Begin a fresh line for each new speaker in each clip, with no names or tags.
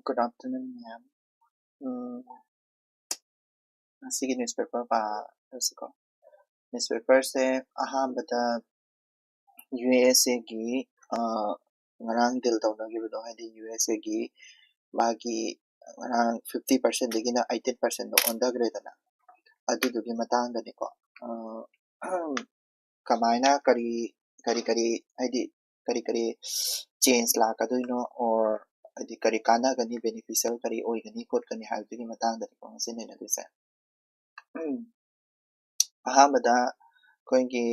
Good afternoon, ma'am. Sige newspaper pa ko. Newspaper se ahambada USA gi ngarang dil taw na gibido hadi USA gi magi ngarang 50% digi na 18% do on the grade na adu dugi matang da ko kamaina kari hadi change la ka do no or hadi kari kana gani beneficial kari oi gani kot kani hal dugi matang da ko sine na dise ahambada koingi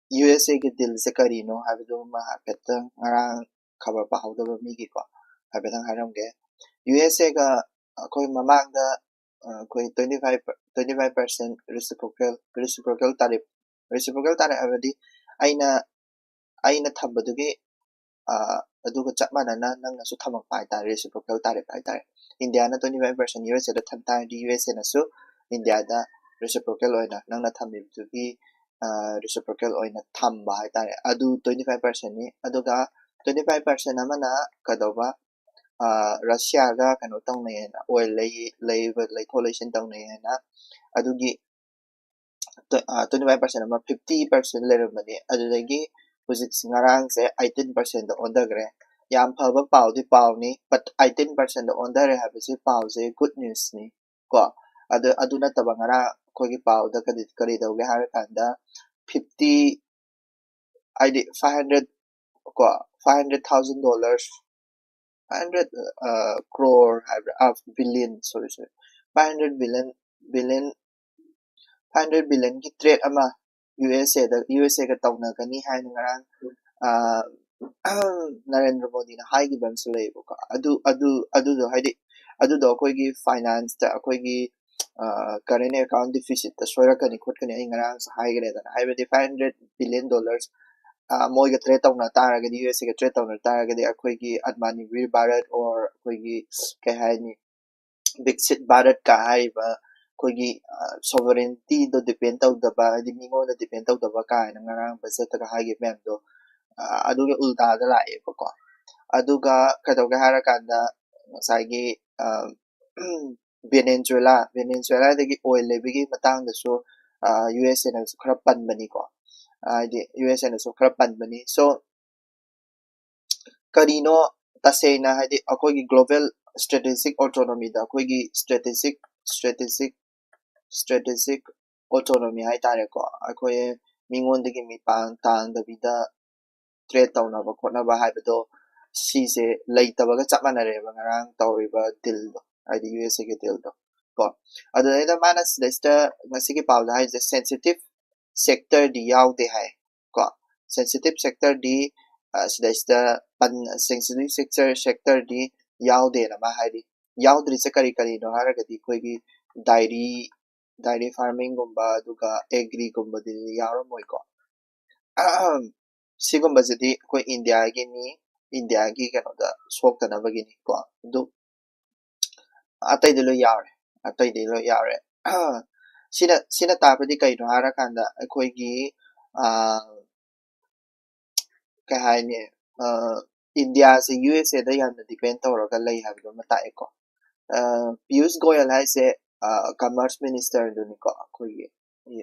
USA के दिल से करीनो हाबिदो मा हापेतंग ngarang खबर पाहौदबा मिगी को हापेतंग हारमगे USA का कोई mamangda कोई 25% reciprocal tariff habadi aina thambadugi aduga chap manana nangna su thamak pai ta reciprocal tariff pai ta India na 25% USA da tham ta di USA na su India da reciprocal oina nangna thamibdugi reciprocal oina thamba haitare adu 25% ni aduga 25% amana kadoba Russia ga kano tongne na oil lay collation tongne na adugi 25% ama 50% lerumani adudagi hujik singarang se 18% da ondagre yam phaba paw di paw ni but 18% da ondare habisi paw se good news ni ko adu na tabangara kogi paw da kadi dawge har kanda 50 ID 500 ko $500,000 500 crore billion sorry 500 billion ki trade ama USA ka tawna kani hain ngarang Narendra Modi na hai gi bam sulay ko adu do haidi adu do koi gi finance ta koi gi current account deficit ta soira kani khot kani ai ngarang sa hai gre da hai be $500 billion moi ga trade tawna taragadi USA ga trade tawna taragadi akoi gi Admani Vir Bharat or koi gi kai hai ni Viksit Bharat ka hai ba koi gi sovereignty do depend tawdaba di mingo na depend tawdaba ka na ngarang budget ka hai gi mem do aduga ulta da lai ko aduga kadawga harakanda ngasai Venezuela dagi oil lebigi matang da so USA na so khara panbani ko USA na so khara panbani so karino tasena hadi akogi global strategic autonomy da akogi strategic autonomy hai tare ko akoye mingon dagi mi pang tang da bida trade tawna ba khotna ba hai bado si se leitaba ga chapmana re ba ngarang tawriba deal do ai USA ke deal do ko adai mana sida ngasigi pawda hai the sensitive sector di yaude hai ko sensitive sector di sida sensitive sector di yaude na ma hai di yaudri se kari no haragadi koi gi dairy farming gumba duga agri gumba di yaramoi ko sigumba jidi koi India gi kano da soktana bagini ko du atai de lo yare sina tapadi kai no harakanda koi gi kai hai ni India se USA da yamna depend tawraga lay habdo mata eko Piyush Goyal hai se commerce minister du ni ko koi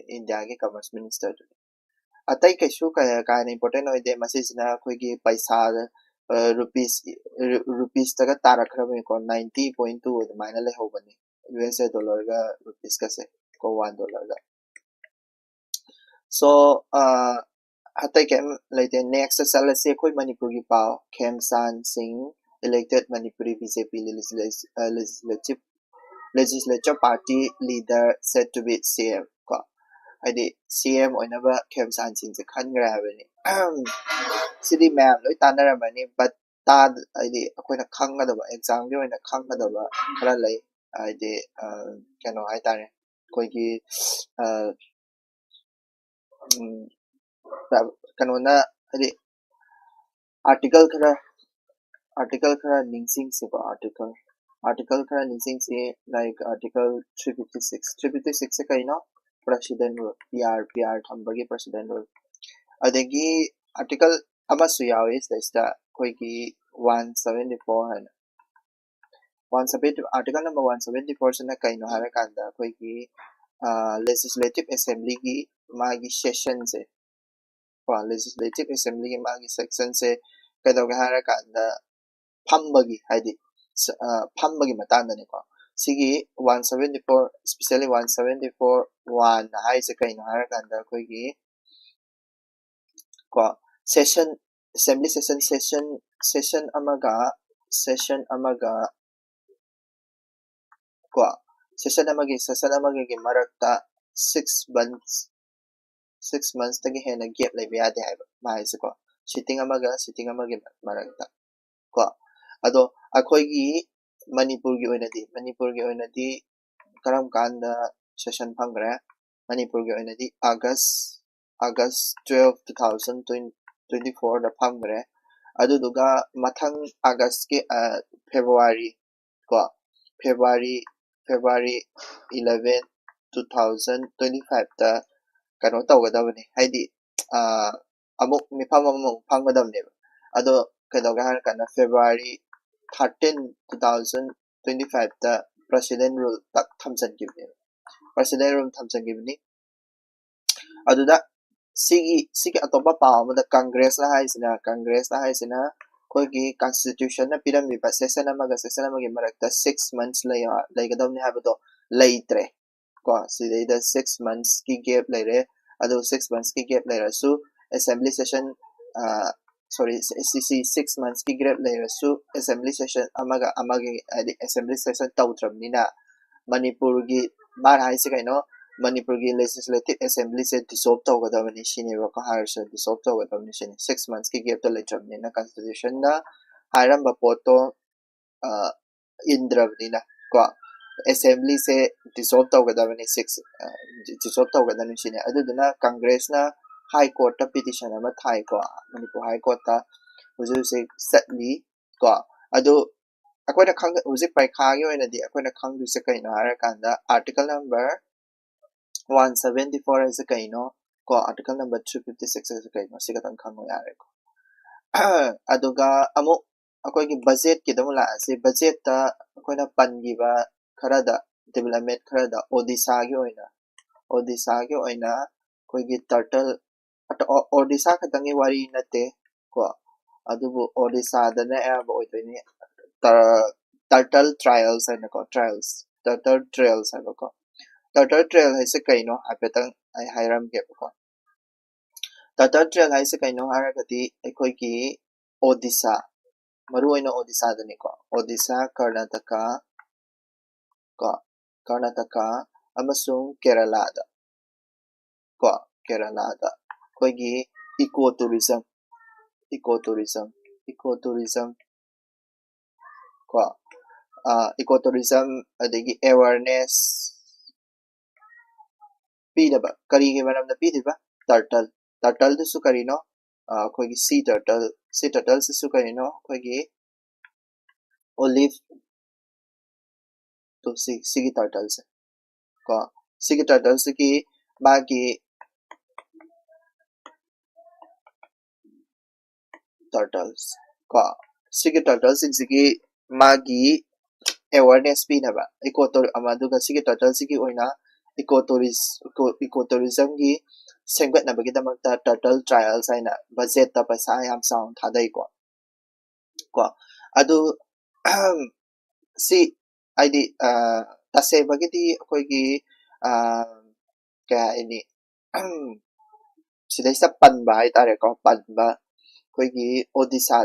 India gi commerce minister du atai kaishu ka important oide masisna koi gi paisa rupees taga tarakhrame ko 90.2 admaina le hobani USA dollar ga rupees ka se ko $1 ga so hatai kem laite next sala se koi Manipur gi pao Khemsan Singh elected Manipuri BJP legislature party leader said to be CM ko adi CM oinaba Khemsan Singh se khangra habani sidi ma'am loi tanaramani but ta adi akoina khangadaba exam gi oina khangadaba khara lai adi kano hai tare koi gi kano na adi article khara ningsing se ko article khara ningsing se like article 356 se kai no president rule PR thambagi president rule adagi article amasu yawi is the koigi 174 and 170 article number 174 sina kaino hara kanda koigi legislative assembly ki magi session se legislative assembly ki magi section se kaidoga hara kanda phambagi haidi phambagi matanda ne ko sigi 174 especially 174 1 hai se kaino hara kanda koigi ko session assembly session amaga ko session amagi gi marakta 6 months tagi hena gap lebe yade haiba mai se ko sitting amagi marakta ko ado akhoi gi manipur gi oinadi karam kanda session phangre manipur gi oinadi August 12 2024 da phangre adu duga mathang August ki February ko February 11 2025 da kano tawgadabani haidi amuk mifam amuk phangmadamne ado kaidoga har kana February 13 2025 da president rule tak thamsan gibne president rule thamsan gibni aduda sigi atopa paw da congress la haisina koigi constitution na pirami ba session amagi marakta 6 months laigadamne habado laitre ko sideida 6 months ki gap laire ado 6 months ki gap laire su assembly session sorry SCC 6 months ki gap laire su assembly session amagi assembly session tawtramnina manipur gi mar haise kaino manipur gi legislative assembly se dissolve tawgadabani shine ko harse dissolve tawgadabani shine 6 months ki gap to laitramnina constitution da haramba poto indravnina ko assembly se dissolve tawgadabani 6 dissolve tawgadani shine aduduna congress na high court ta petition ama thai ko manipur high court ta hujuse satli ko adu akoina khang hujik paikha gi oinadi akoina khang du se kaino hara kanda article number 174 is a kaino ko article number 356 is a kaino sigatan khango yare ko aduga amu akoi gi budget ki damula ase budget ta akoina pangiba kharada development kharada odisha gi oina koi gi turtle odisha khatangi wari nate ko adubu odisha da na aba oitoni turtle trials and ko turtle trails and ko turtle trail haise kaino apetang ai hairam ge ko turtle trail haise kaino haragati ekoi ki odisha maru oina odisha da ni ko odisha karnataka amasung kerala da koi gi ecotourism ko ecotourism adegi awareness pidaba kari ge maramda pidiba turtle du su karino koi gi sea turtle su karino koi gi olive to sea turtles ko sea turtles ki magi turtles ko sea turtles sigi magi awareness pinaba ecotour amaduga sea turtles ki oina ecotourism gi sengbat na bagi damakta turtle trials aina budget ta paisa yam sound thadai ko adu si id tase bagiti koi gi ka ini sidai sa panba ai tare ko panba koi gi odisha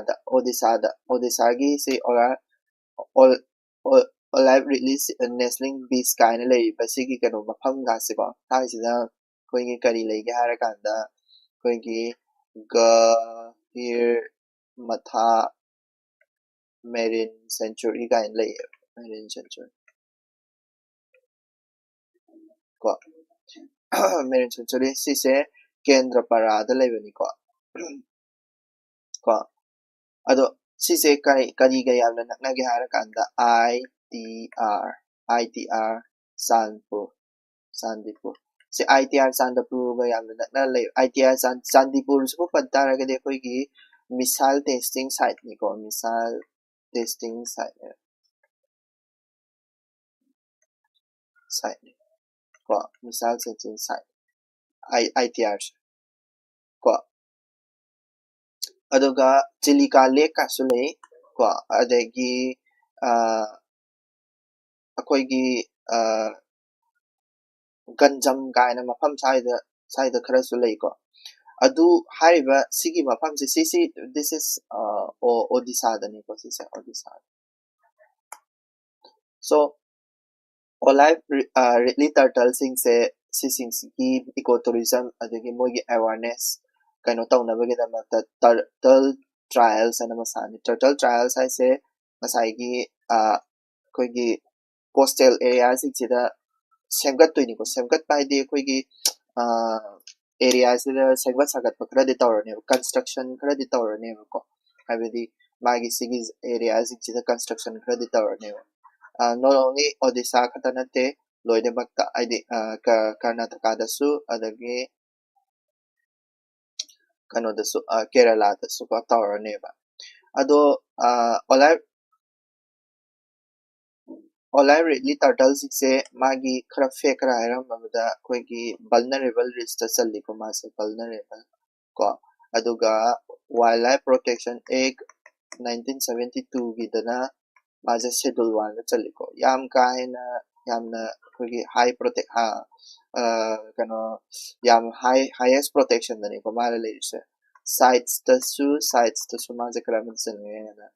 gi si olive release nestling bees kaina lei basigi kano mafam ga se ko haisina koi gi kari lei ge hara kanda koi gi ga here matha marine sanctuary kaina lei marine sanctuary ko marine sanctuary si se kendra parada lei bani ko ado si se kari ga yamna nakna ge hara kanda ITR Sandipur से ITR Chandpur याम नकना ले ITR Chandipur से पता रहा कि कोई की मिसाल testing site नहीं को मिसाल टेस्टिंग साइट को मिसाल टेस्टिंग साइट ITR को अदुगा चिलिका लेक का सुले को अदेगी अकोईगी गंजम गायना मफम साइड खरा सुले को अदु हारिबा सिगी मफम से सिसी दिस इज ओडिशा दनी को सिसे ओडिशा सो ओलाइव रिडली टर्टल सिंग से सिसिंग की इको टूरिज्म अदगी मोगी अवेयरनेस कनो तौनबगे दमक टर्टल ट्रायल्स अन मसानी टर्टल ट्रायल्स हाइसे मसाइगी कोगी कोस्टल एरिया सिदा सेमगत तोइनी को सेमगत पाइदे कोगी एरिया सिदा सेमगत सागत पकड़ा दे तौरने कंस्ट्रक्शन खरा दे तौरने को हाइबेदी मागी सिगी एरिया सिदा कंस्ट्रक्शन खरा दे तौरने not only Odisha katanate loide bakta id Karnataka dasu adagi kano dasu Kerala dasu ko tawrneba ado olai really turtles se magi khara fake ra iram babada koi ki vulnerable risk challi ko ma se vulnerable ko aduga wildlife protection act 1972 gidana माजे schedule 1 da chaliko yam ka hena yamna khogi high protect kano yam highest protection dani ko mala leise sites to su maje kramin sene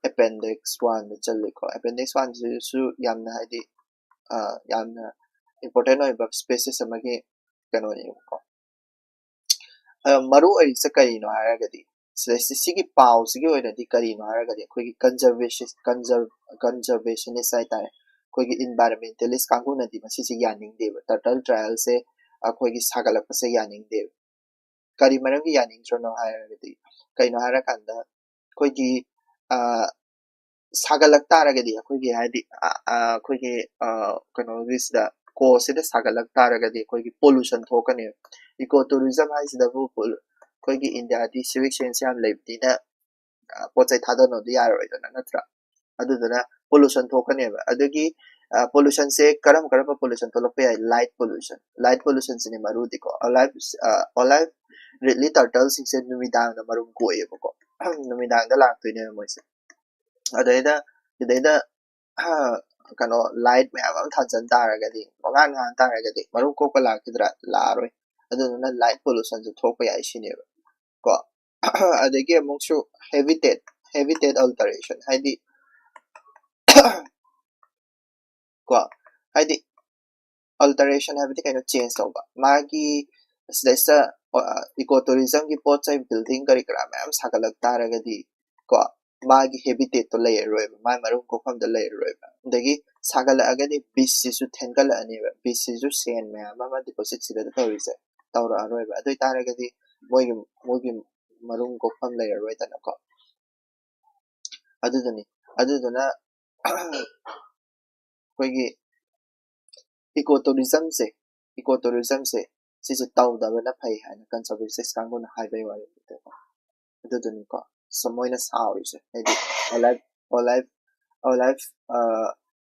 appendix 1 da chaliko appendix 1 su yamna haidi yamna important oi bab spaces amagi kano ni ko maru ai sa kai no haragadi सिगी pav सिगी ओइनदी करिनो हारगदि खोगी conservationist हाइतारे खोगी environmentalist कांगु नदी मसिसि यानिंग देब turtle trial से खोगी सागलक से यानिंग देब करि मरंगी यानिंग जोनो हारगदि कइनो हारकांदा खोगी सागलक तारगदि खोगी हादि खोगी कनो दिसदा को सिदा सागलक तारगदि खोगी pollution थोकने eco tourism हाइसिदा बु खोगी India दी civic sense याम लेबदीना पोचै थादनो दि यारोइदना नत्रा अदुदना pollution थोकनेबा अदगी pollution से करम पोल्यूशन थोलपे लाइट पोल्यूशन सिने मारुदिको अलाइव रिडली टर्टल सिंसे नुमिदांग दा मरुम कोएबको नुमिदांग दा लाक्तोइने मोइसे इदैदा कनो लाइट मैम थाजन तारगदी ओगान गान तारगदी मरुम कोको लाकिद्रा लारोय अदुदना लाइट पोल्यूशन से थोकपा याइ सिनेबा को adagi amongsu habitat alteration haidi ko haidi alteration habiti kaino change tawba magi sida ecotourism gi pochai building kari kara ma'am sagalak taragadi ko magi habitat to layer roiba mai marum ko pham da layer roiba dagi sagala agadi beach su thenkala ani beach su sen ma'am ama deposit sida tawrise tawra roiba adoi taragadi mogi marum ko pham layer roida na ko aduduna koigi ecotourism se sisi tawdaba na phai hana conservationist kanguna haibai wari aduduni ko samoina saurise edi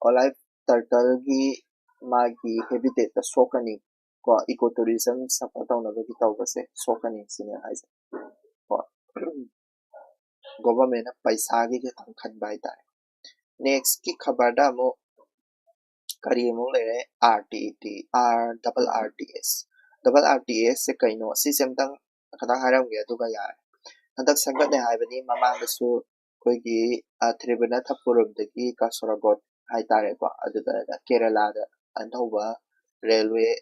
olive turtle gi magi habitat ta sokani ko ecotourism support tawna gi tawbase sokani sine haise ko government na paisa gi tang khan bai ta next ki khabar da mo kari mo le double RTS se kaino system tang khada haram ge du ga ya handak sangat ne haibani mamang da su koi gi tribuna thapurum de gi kasaragot hai tare ko adu da Kerala da anthauba railway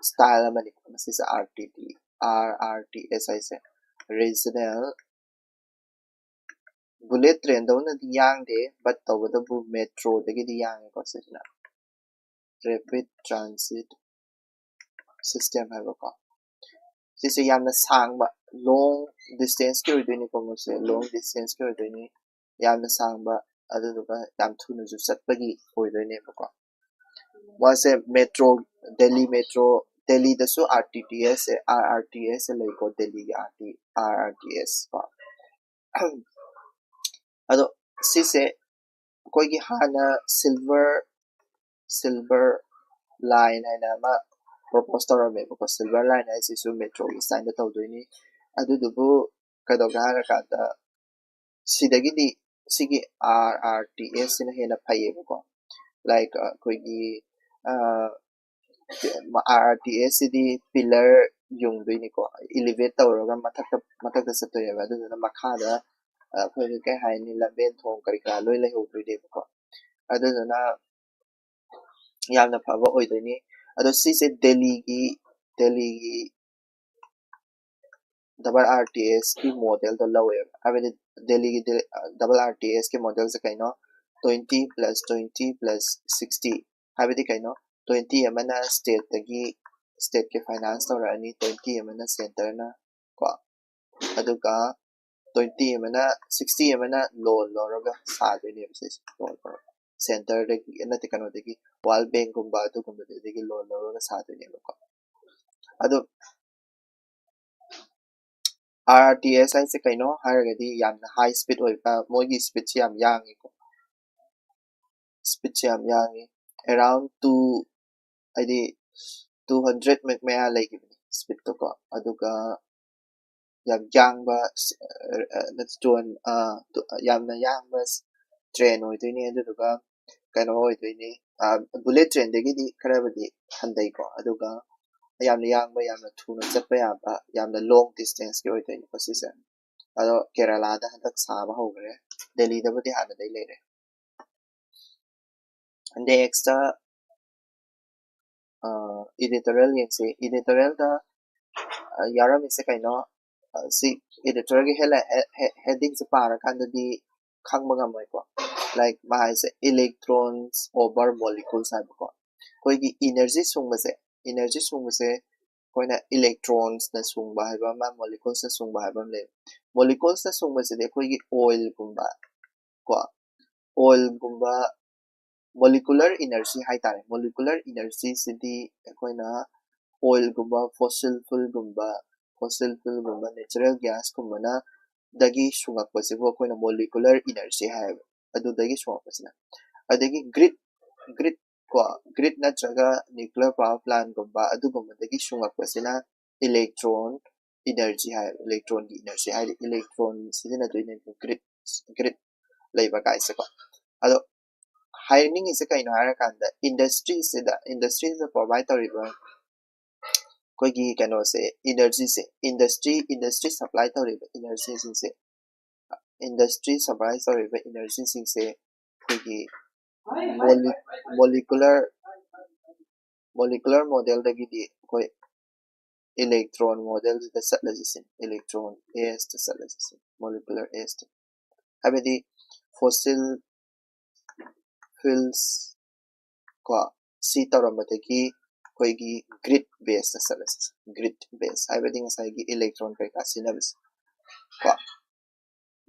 style amani masis RRTS I say regional bullet train dawna di yang de but tawda bu metro de gi yang ko sina rapid transit system hai ko sise yamna sangba long distance ki oidini ko se long distance ki oidini yamna sangba adu ga yam thunu ju satpagi oidini ko wase metro Delhi metro Delhi da su RTTS RRTS like Delhi RRTS ko ado sise koi gi hana silver line haina ma propose tawrame ko silver line hai sisu metro gi sign da tawdoini adu dubu kadoga hara kada sidagidi sigi RRTS sina hena phaye ko like koi gi RRTS di pillar yung doini ko elevate tawraga mathakta sattoyeba aduna makhada koi kai haini lamben thong kari kara loi lehogdoi ko aduna yamna phaba oidoini ado sise Delhi gi double RTS की model तो लवे अबे दिल्ली की double RTS के model से कहीं ना 20 plus 20 plus 60 अबे कहीं ना 20 यमना state के finance तो रहनी 20 यमना center ना को अदुका 20 यमना 60 यमना loan लोरगा साधे नहीं बस loan पर center देखी ना तिकनो देखी World Bank कुंबा तो कुंबा देखी loan लोरगा साधे नहीं लोग अदु RRTS हाइसे कइनो हारगदी यामना high speed ओइबा मोगी speed से याम यांगी को speed से याम यांगी around 2 आइदि 200 meg maya लेगिबनी speed तो को अदुगा याम यांगबा that's doing यामना यांगबा train ओइदोइनी अदुगा कइनो ओइदोइनी bullet train देगिदी खराबदी हंदै को अदुगा यामना यांगबा यामना थुना चटपा याबा यामना long distance के ओइदोइनी को सिसे ado Kerala da handak saba hogre Delhi da budi hana dai lere next editorial yen se editorial da yaram se kaino si editorial ge hela heading se para kan da di khangba ga mai ko like ma se electrons over molecules ha ko koi gi energy sung se koina electrons na sungba haiba ma molecules na sungba haiba le molecules na sungba se de koi gi oil gumba ko oil gumba molecular energy hai tare molecular energy se di koina oil gumba fossil fuel gumba natural gas gumba na dagi sungak pa se ko koina molecular energy hai adu dagi sungak pa se na adagi grid grid natraga nuclear power plant gumba adugumba dagi sungak pa se na electron energy hai electron ki energy hai electron sijina doine grid leiba kai se ko ado hiring is kaino hara kanda industry se provide tariba koi gi kano se energy se industry supply tariba energy se industry supply tariba energy se koi gi molecular model dagi di koi electron model the satlajisin electron as the satlajisin molecular as abedi fossil fuels ko si tawramadagi koi gi grid based the satlajisin grid based abedi ngasai gi electron kai ka syllabus ko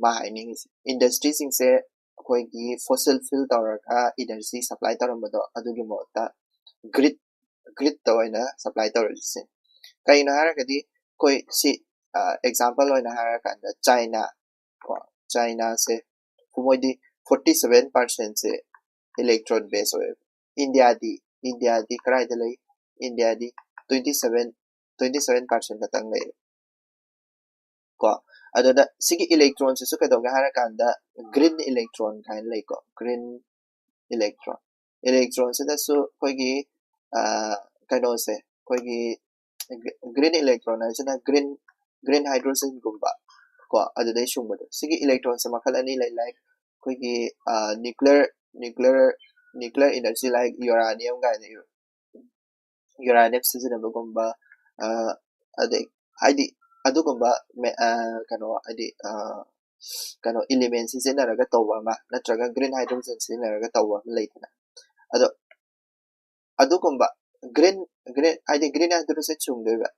ma haining industry sing se koi gi fossil fuel tawraga energy supply tawramado adugi mota grid tawina supply tawrajisin kaina haragadi koi si example oina harakanda China se fumoidi 47% se electron base hoye India di karai da lai India di 27% katang lai ko adoda sigi electron se su kadonga harakanda green electron kain lai ko green electron se da su koi gi kano se koi gi green electron ay na green hydrogen gumba ko adu dai shung bado sigi electron sa makal ani like koi gi nuclear energy like uranium ga ne uranium season gumba adu gumba kano element season raga tawwa ma natraga green hydrogen season raga tawwa leitana adu gumba green hydrogen chung deba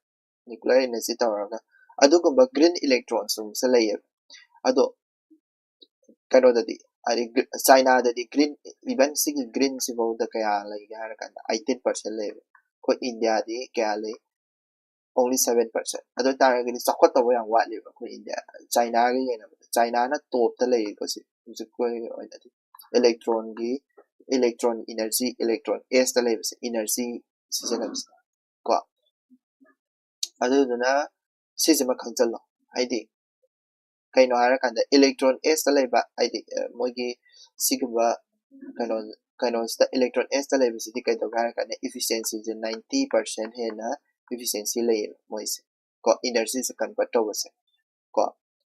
nuclear energy tawraga adugumba green electrons se laye ado kano dadi China dadi green even sig green sibo da kaya lai har kan 18% laye ko India di kaya le only 7%. Ado taragadi sakot tabo yang wat liba ko India. China gi yana China na top ta le ko si ko electron energy electron s ta le energy systems ko ado duna sisima khangchal lo haidi kaino hara kanda electron s ta le ba haidi mogi sigba kaino sta electron s ta le si kai to hara kanda efficiency je 90% he na efficiency le moise ko energy se convert to base ko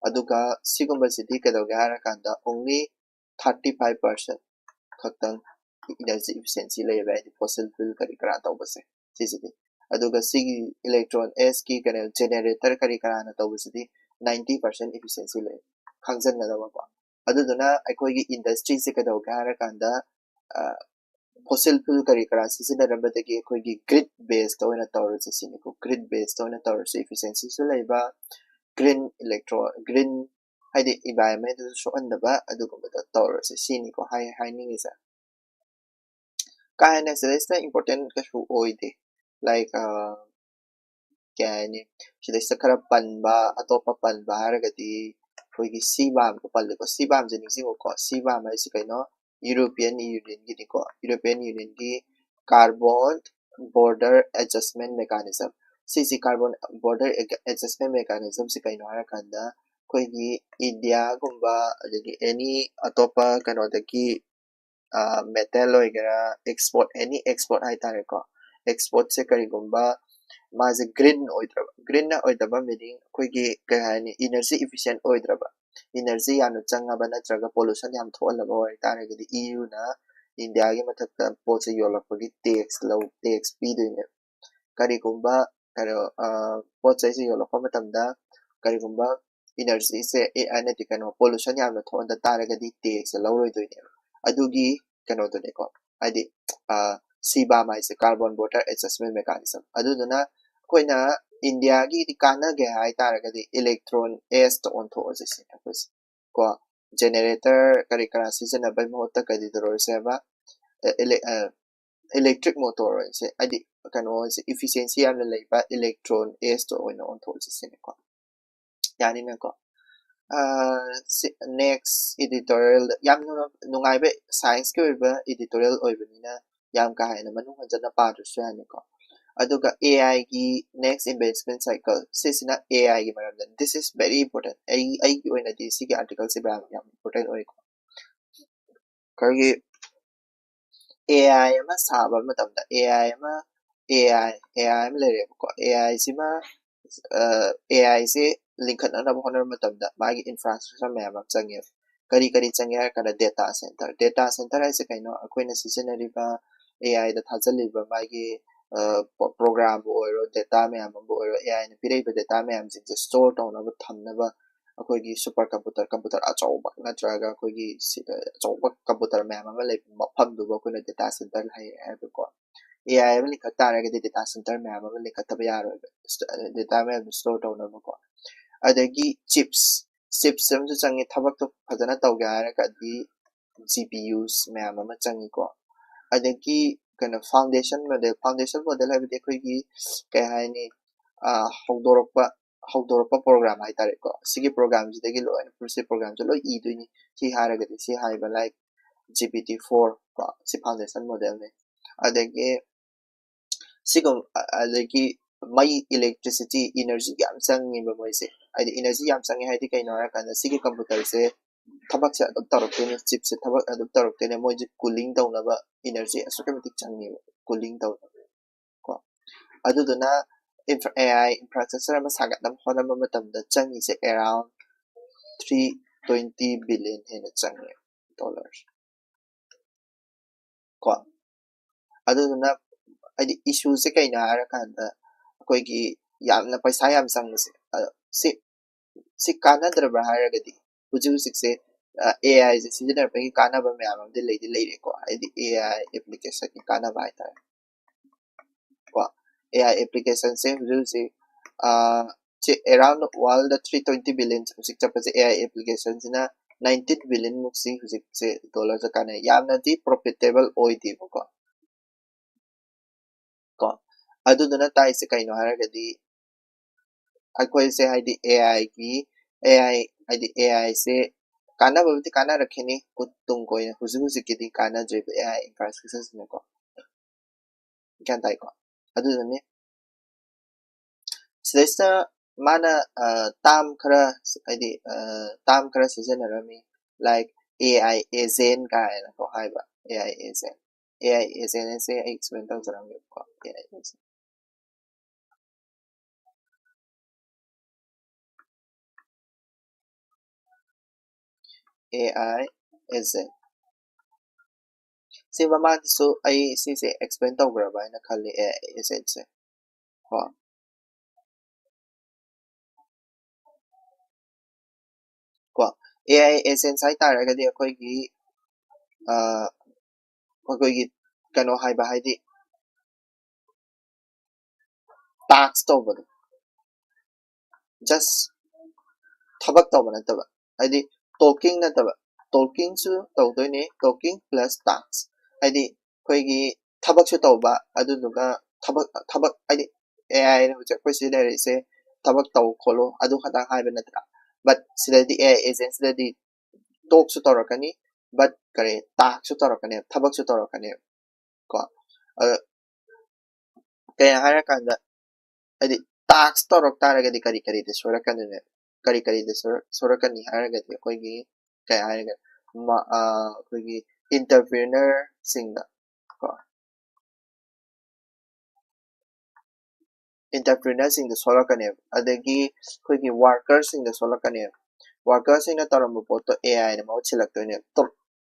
aduga sigumba sidi kai to hara kanda only 35% khatang energy efficiency le ba fossil fuel kari kara to base sisidi aduga sigi electron s ki kana generator kari kara na to base 90% efficiency le khangjan na dawa ba aduduna aikoi gi industry se ka do hara kanda fossil fuel kari kara sisina rambate ki aikoi gi grid based to na tawr se sini ko grid based to na tawr se efficiency so le ba green haidi environment so andaba adugumba tawr se sini ko high is kind is important ka shu oide like kani shida khara panba atopa panba haragadi khoigi sibam ko palle ko sibam je ning ko sibam ai sikaino European Union gi carbon border adjustment mechanism CC carbon border adjustment mechanism sikaino harakanda khoigi India gumba adagi any atopa kano dagi metal oigera export any export haitare ko export se karigumba maze green na oidraba meaning koigi kahani energy efficient oidraba energy yanu changaba natraga pollution yam tholaba oitare gidi EU na India gi mathakta poche yolakpagi tax pidoine karigumba karo poche se yolakpa matamda karigumba energy se anati kano pollution yam thonda tare gidi tax lawroidoine adugi kano to ne ko adi CBA mai se carbon border adjustment mechanism aduduna koina India gi kana ge hai taragadi electron s to on to osis ko generator kari kara season abai mohta kadi doro se ba electric motor se adi kano se efficiency am lai ba electron s to on to osis ne ko yani na ko next editorial yam nungai be science ke ba editorial oibani yam ka haina manu hanjana pa du swani ko aduga AI gi next investment cycle sisina AI gi maramda this is very important ai gi oina di sigi article se ba yam important oi ko kargi AI ma saba matamda AI ma le ko AI sima AI se linkan ana honor matamda magi infrastructure ma yam changi kari changi kada data center ai se kaino akoina seasonary ba AI da thajali ba magi program or data me am bo AI ne pire ba data me am jing store down ba thamna ba akoigi super computer achauba natraga akoigi achauba computer me am ma le mafam du ba koina data center hai ba ko AI ma likha tare ga data center me am ma likha tab yaro data me am store down ba ko adagi chips am ju changi thabak to phajana tawga ra ka di GPUs me am ma changi ko adagi kana foundation model habide koigi kai haini hawdorpa program hai tare ko sigi program jidagi lo and first program jo lo e doini si haragadi si haiba like GPT-4 ko si foundation model ne adagi sigum adagi mai electricity energy yam changi ba moise adi energy yam changi haidi kai nora kana sigi computer se thabak se adop tarokte chip se thabak adop tarokte ne moje cooling dawnaba energy asukamatik changi cooling daw ko aduduna AI infrastructure ma sagatnam honama matamda changi se around 320 billion hena changi dollars ko aduduna adi issue se kaina harakanda akoigi yamna paisa yam changi se kanadra haragadi huju sikse AI se season pa ki kana ba mayam de leire ko adi AI application ki kana ba ta ko AI application se huju se around world the 320 billion sik chapa se AI applications na 19 billion muk si husik se dollar ja kana yamna di profitable oi di ko ꯑꯗꯨꯗꯨꯅ ꯇꯥꯏꯁꯦ ꯀꯩꯅꯣ ꯍꯥꯏꯔꯒꯗꯤ ꯑꯩꯈꯣꯏꯁꯦ ꯍꯥꯏꯗꯤ AI ꯍꯥꯏꯗꯤ AI ꯁꯦ ꯀꯥꯟꯅꯕꯕꯨꯗꯤ ꯀꯥꯟꯅꯔꯛꯈꯤꯅꯤ ꯇꯨꯡ ꯀꯣꯏꯅ ꯍꯧꯖꯤꯛꯀꯤꯗꯤ ꯀꯥꯟꯅꯗ꯭ꯔꯤꯕ AI infrastructureꯁꯤꯅꯀꯣ ꯒ꯭ꯌꯥꯟ ꯇꯥꯏꯀꯣ ꯑꯗꯨꯗꯨꯅꯤ ꯁꯤꯗꯩꯁꯤꯗ ꯃꯥꯅ ꯇꯥꯝ ꯈꯔ ꯍꯥꯏꯗꯤ ꯇꯥꯝ ꯈꯔ ꯁꯤꯖꯤꯟꯅꯔꯝꯃꯤ like AI agent ꯀꯥꯏꯅꯀꯣ ꯍꯥꯏꯕ AI agent ꯍꯥꯏꯁꯦ ꯑꯩ explain ꯇꯧꯖꯔꯝꯒꯦꯀꯣ AI agent AI agent ꯁꯤ ꯃꯃꯥꯡꯗꯁꯨ ꯑꯩ ꯁꯤꯁꯦ explain ꯇꯧꯈ꯭ꯔꯕ ꯍꯥꯏꯅ ꯈꯜꯂꯤ AI agentꯁꯦ ꯀꯣ AI agents ꯍꯥꯏꯇꯥꯔꯒꯗꯤ ꯑꯩꯈꯣꯏꯒꯤ ꯀꯩꯅꯣ ꯍꯥꯏꯕ ꯍꯥꯏꯗꯤ ꯇꯥꯛꯁ ꯇꯧꯕꯗꯣ just ꯊꯕꯛ ꯇꯧꯕ ꯅꯠꯇꯕ ꯍꯥꯏꯗꯤ talking ꯅꯠꯇꯕ talkingꯁꯨ ꯇꯧꯗꯣꯏꯅꯦ talking plus task ꯍꯥꯏꯗꯤ ꯑꯩꯈꯣꯏꯒꯤ ꯊꯕꯛꯁꯨ ꯇꯧꯕ ꯑꯗꯨꯗꯨꯒ ꯊꯕꯛ ꯍꯥꯏꯗꯤ AI ꯅ ꯍꯧꯖꯤꯛ ꯑꯩꯈꯣꯏ ꯁꯤꯖꯤꯟꯅꯔꯤꯁꯦ ꯊꯕꯛ ꯇꯧ ꯈꯣꯠꯂꯣ ꯑꯗꯨ ꯈꯛꯇꯪ ꯍꯥꯏꯕ ꯅꯠꯇ꯭ꯔꯥ but ꯁꯤꯗꯗꯤ AI agent ꯁꯤꯗꯗꯤ talkꯁꯨ ꯇꯧꯔꯛꯀꯅꯤ but ꯀꯔꯤ taskꯁꯨ ꯇꯧꯔꯛꯀꯅꯤ ꯊꯕꯛꯁꯨ ꯇꯧꯔꯛꯀꯅꯤ ꯀꯣ ꯀꯩ ꯍꯥꯏꯔꯀꯥꯟꯗ ꯍꯥꯏꯗꯤ task ꯇꯧꯔꯛ ꯇꯥꯔꯒꯗꯤ ꯀꯔꯤꯗ ꯁꯣꯏꯔꯛꯀꯅꯤꯅꯦ ꯀꯔꯤꯗ ꯁꯣꯏꯔꯛꯀꯅꯤ ꯍꯥꯏꯔꯒꯗꯤ ꯑꯩꯈꯣꯏꯒꯤ ꯀꯩ ꯍꯥꯏꯔꯒ ꯑꯩꯈꯣꯏꯒꯤ entrepreneurꯁꯤꯡꯗ ꯀꯣ entrepreneurꯁꯤꯡꯗ ꯁꯣꯏꯔꯛꯀꯅꯦꯕ ꯑꯗꯒꯤ ꯑꯩꯈꯣꯏꯒꯤ workersꯁꯤꯡꯗ ꯁꯣꯏꯔꯛꯀꯅꯦꯕ workersꯁꯤꯡꯅ ꯇꯧꯔꯝꯕ ꯄꯣꯠꯇꯣ AI ꯅ ꯃꯍꯨꯠ ꯁꯤꯜꯂꯛꯇꯣꯏꯅꯦꯕ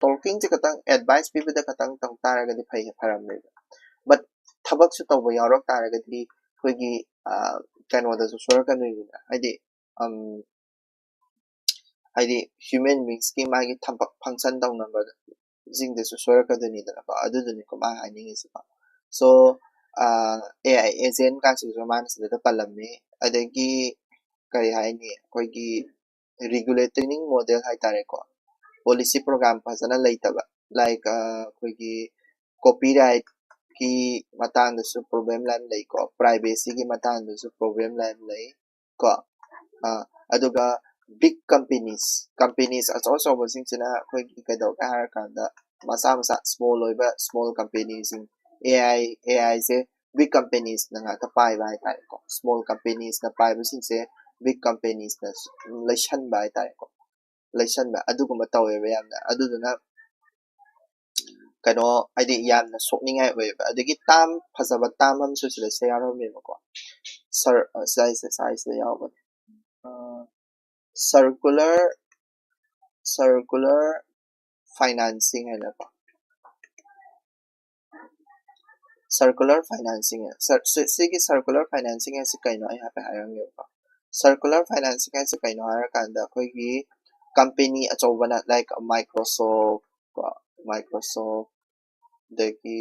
talkingꯁꯦ ꯈꯛꯇꯪ advice ꯄꯤꯕꯗ ꯈꯛꯇꯪ ꯇꯧ ꯇꯥꯔꯒꯗꯤ ꯐꯔꯝꯃꯦꯕ but ꯊꯕꯛꯁꯨ ꯇꯧꯕ ꯌꯥꯎꯔꯛ ꯇꯥꯔꯒꯗꯤ ꯑꯩꯈꯣꯏꯒꯤ ꯀꯩꯅꯣꯗꯁꯨ ꯁꯣꯏꯔꯛꯀꯗꯣꯏꯅꯤꯅ ꯍꯥꯏꯗꯤ human beingꯁꯀꯤ ꯃꯥꯒꯤ ꯊꯕꯛ ꯐꯪꯁꯟ ꯇꯧꯅꯕꯗ ꯁꯤꯡꯗꯁꯨ ꯁꯣꯏꯔꯛꯀꯗꯣꯏꯅꯤꯗꯅꯀꯣ ꯑꯗꯨꯗꯨꯅꯤꯀꯣ ꯃꯥ ꯍꯥꯏꯅꯤꯡꯉꯤꯁꯤꯀꯣ so AI agent ꯀꯥꯁꯤꯁꯨ ꯃꯥꯅ ꯁꯤꯗ ꯄꯜꯂꯝꯃꯤ ꯑꯗꯒꯤ ꯀꯔꯤ ꯍꯥꯏꯅꯤ ꯑꯩꯈꯣꯏꯒꯤ regulatory model ꯍꯥꯏꯇꯥꯔꯦꯀꯣ policy program ꯐꯖꯅ ꯂꯩꯇꯕ like ꯑꯩꯈꯣꯏꯒꯤ copyrightꯀꯤ ꯃꯇꯥꯡꯗꯁꯨ problem ꯌꯥꯝ ꯂꯩꯀꯣ privacyꯒꯤ ꯃꯇꯥꯡꯗꯁꯨ problem ꯌꯥꯝ ꯂꯩ ꯀꯣ ꯑꯗꯨꯒ big companies ꯑꯆꯧ ꯑꯆꯧꯕꯁꯤꯡꯁꯤꯅ ꯑꯩꯈꯣꯏꯒꯤ ꯀꯩꯗꯧꯒꯦ ꯍꯥꯏꯔꯀꯥꯟꯗ ꯃꯆꯥ small ꯑꯣꯏꯕ small companiesꯁꯤꯡ AIꯁꯦ big companiesꯅ ꯉꯥꯛꯇ ꯄꯥꯏꯕ ꯍꯥꯏꯇꯥꯔꯦꯀꯣ small companiesꯅ ꯄꯥꯏꯕꯁꯤꯡꯁꯦ big companiesꯅ ꯂꯩꯁꯟꯕ ꯍꯥꯏꯇꯥꯔꯦꯀꯣ ꯂꯩꯁꯟꯕ ꯑꯗꯨꯒꯨꯝꯕ ꯇꯧꯋꯦꯕ ꯌꯥꯝꯅ ꯑꯗꯨꯗꯨꯅ ꯀꯩꯅꯣ ꯍꯥꯏꯗꯤ ꯌꯥꯝꯅ ꯁꯣꯛꯅꯤꯡꯉꯥꯏ ꯑꯣꯏꯌꯦꯕ ꯑꯗꯒꯤ ꯇꯥꯝ ꯐꯖꯕ ꯇꯥꯝ ꯑꯃꯁꯨ ꯁꯤꯗ ꯌꯥꯎꯔꯝꯃꯦꯕꯀꯣ ꯁꯤꯗ ꯌꯥꯎꯕꯅꯦ circular financing ꯍꯥꯏꯅꯀꯣ circular financing ꯁꯤꯒꯤ circular financing ꯍꯥꯏꯁꯤ ꯀꯩꯅꯣ ꯑꯩ ꯍꯥꯏꯐꯦꯠ ꯍꯥꯏꯔꯝꯒꯦꯕꯀꯣ circular financing ꯍꯥꯏꯁꯤ ꯀꯩꯅꯣ ꯍꯥꯏꯔꯀꯥꯟꯗ ꯑꯩꯈꯣꯏꯒꯤ company ꯑꯆꯧꯕꯅ like Microsoft ꯑꯗꯒꯤ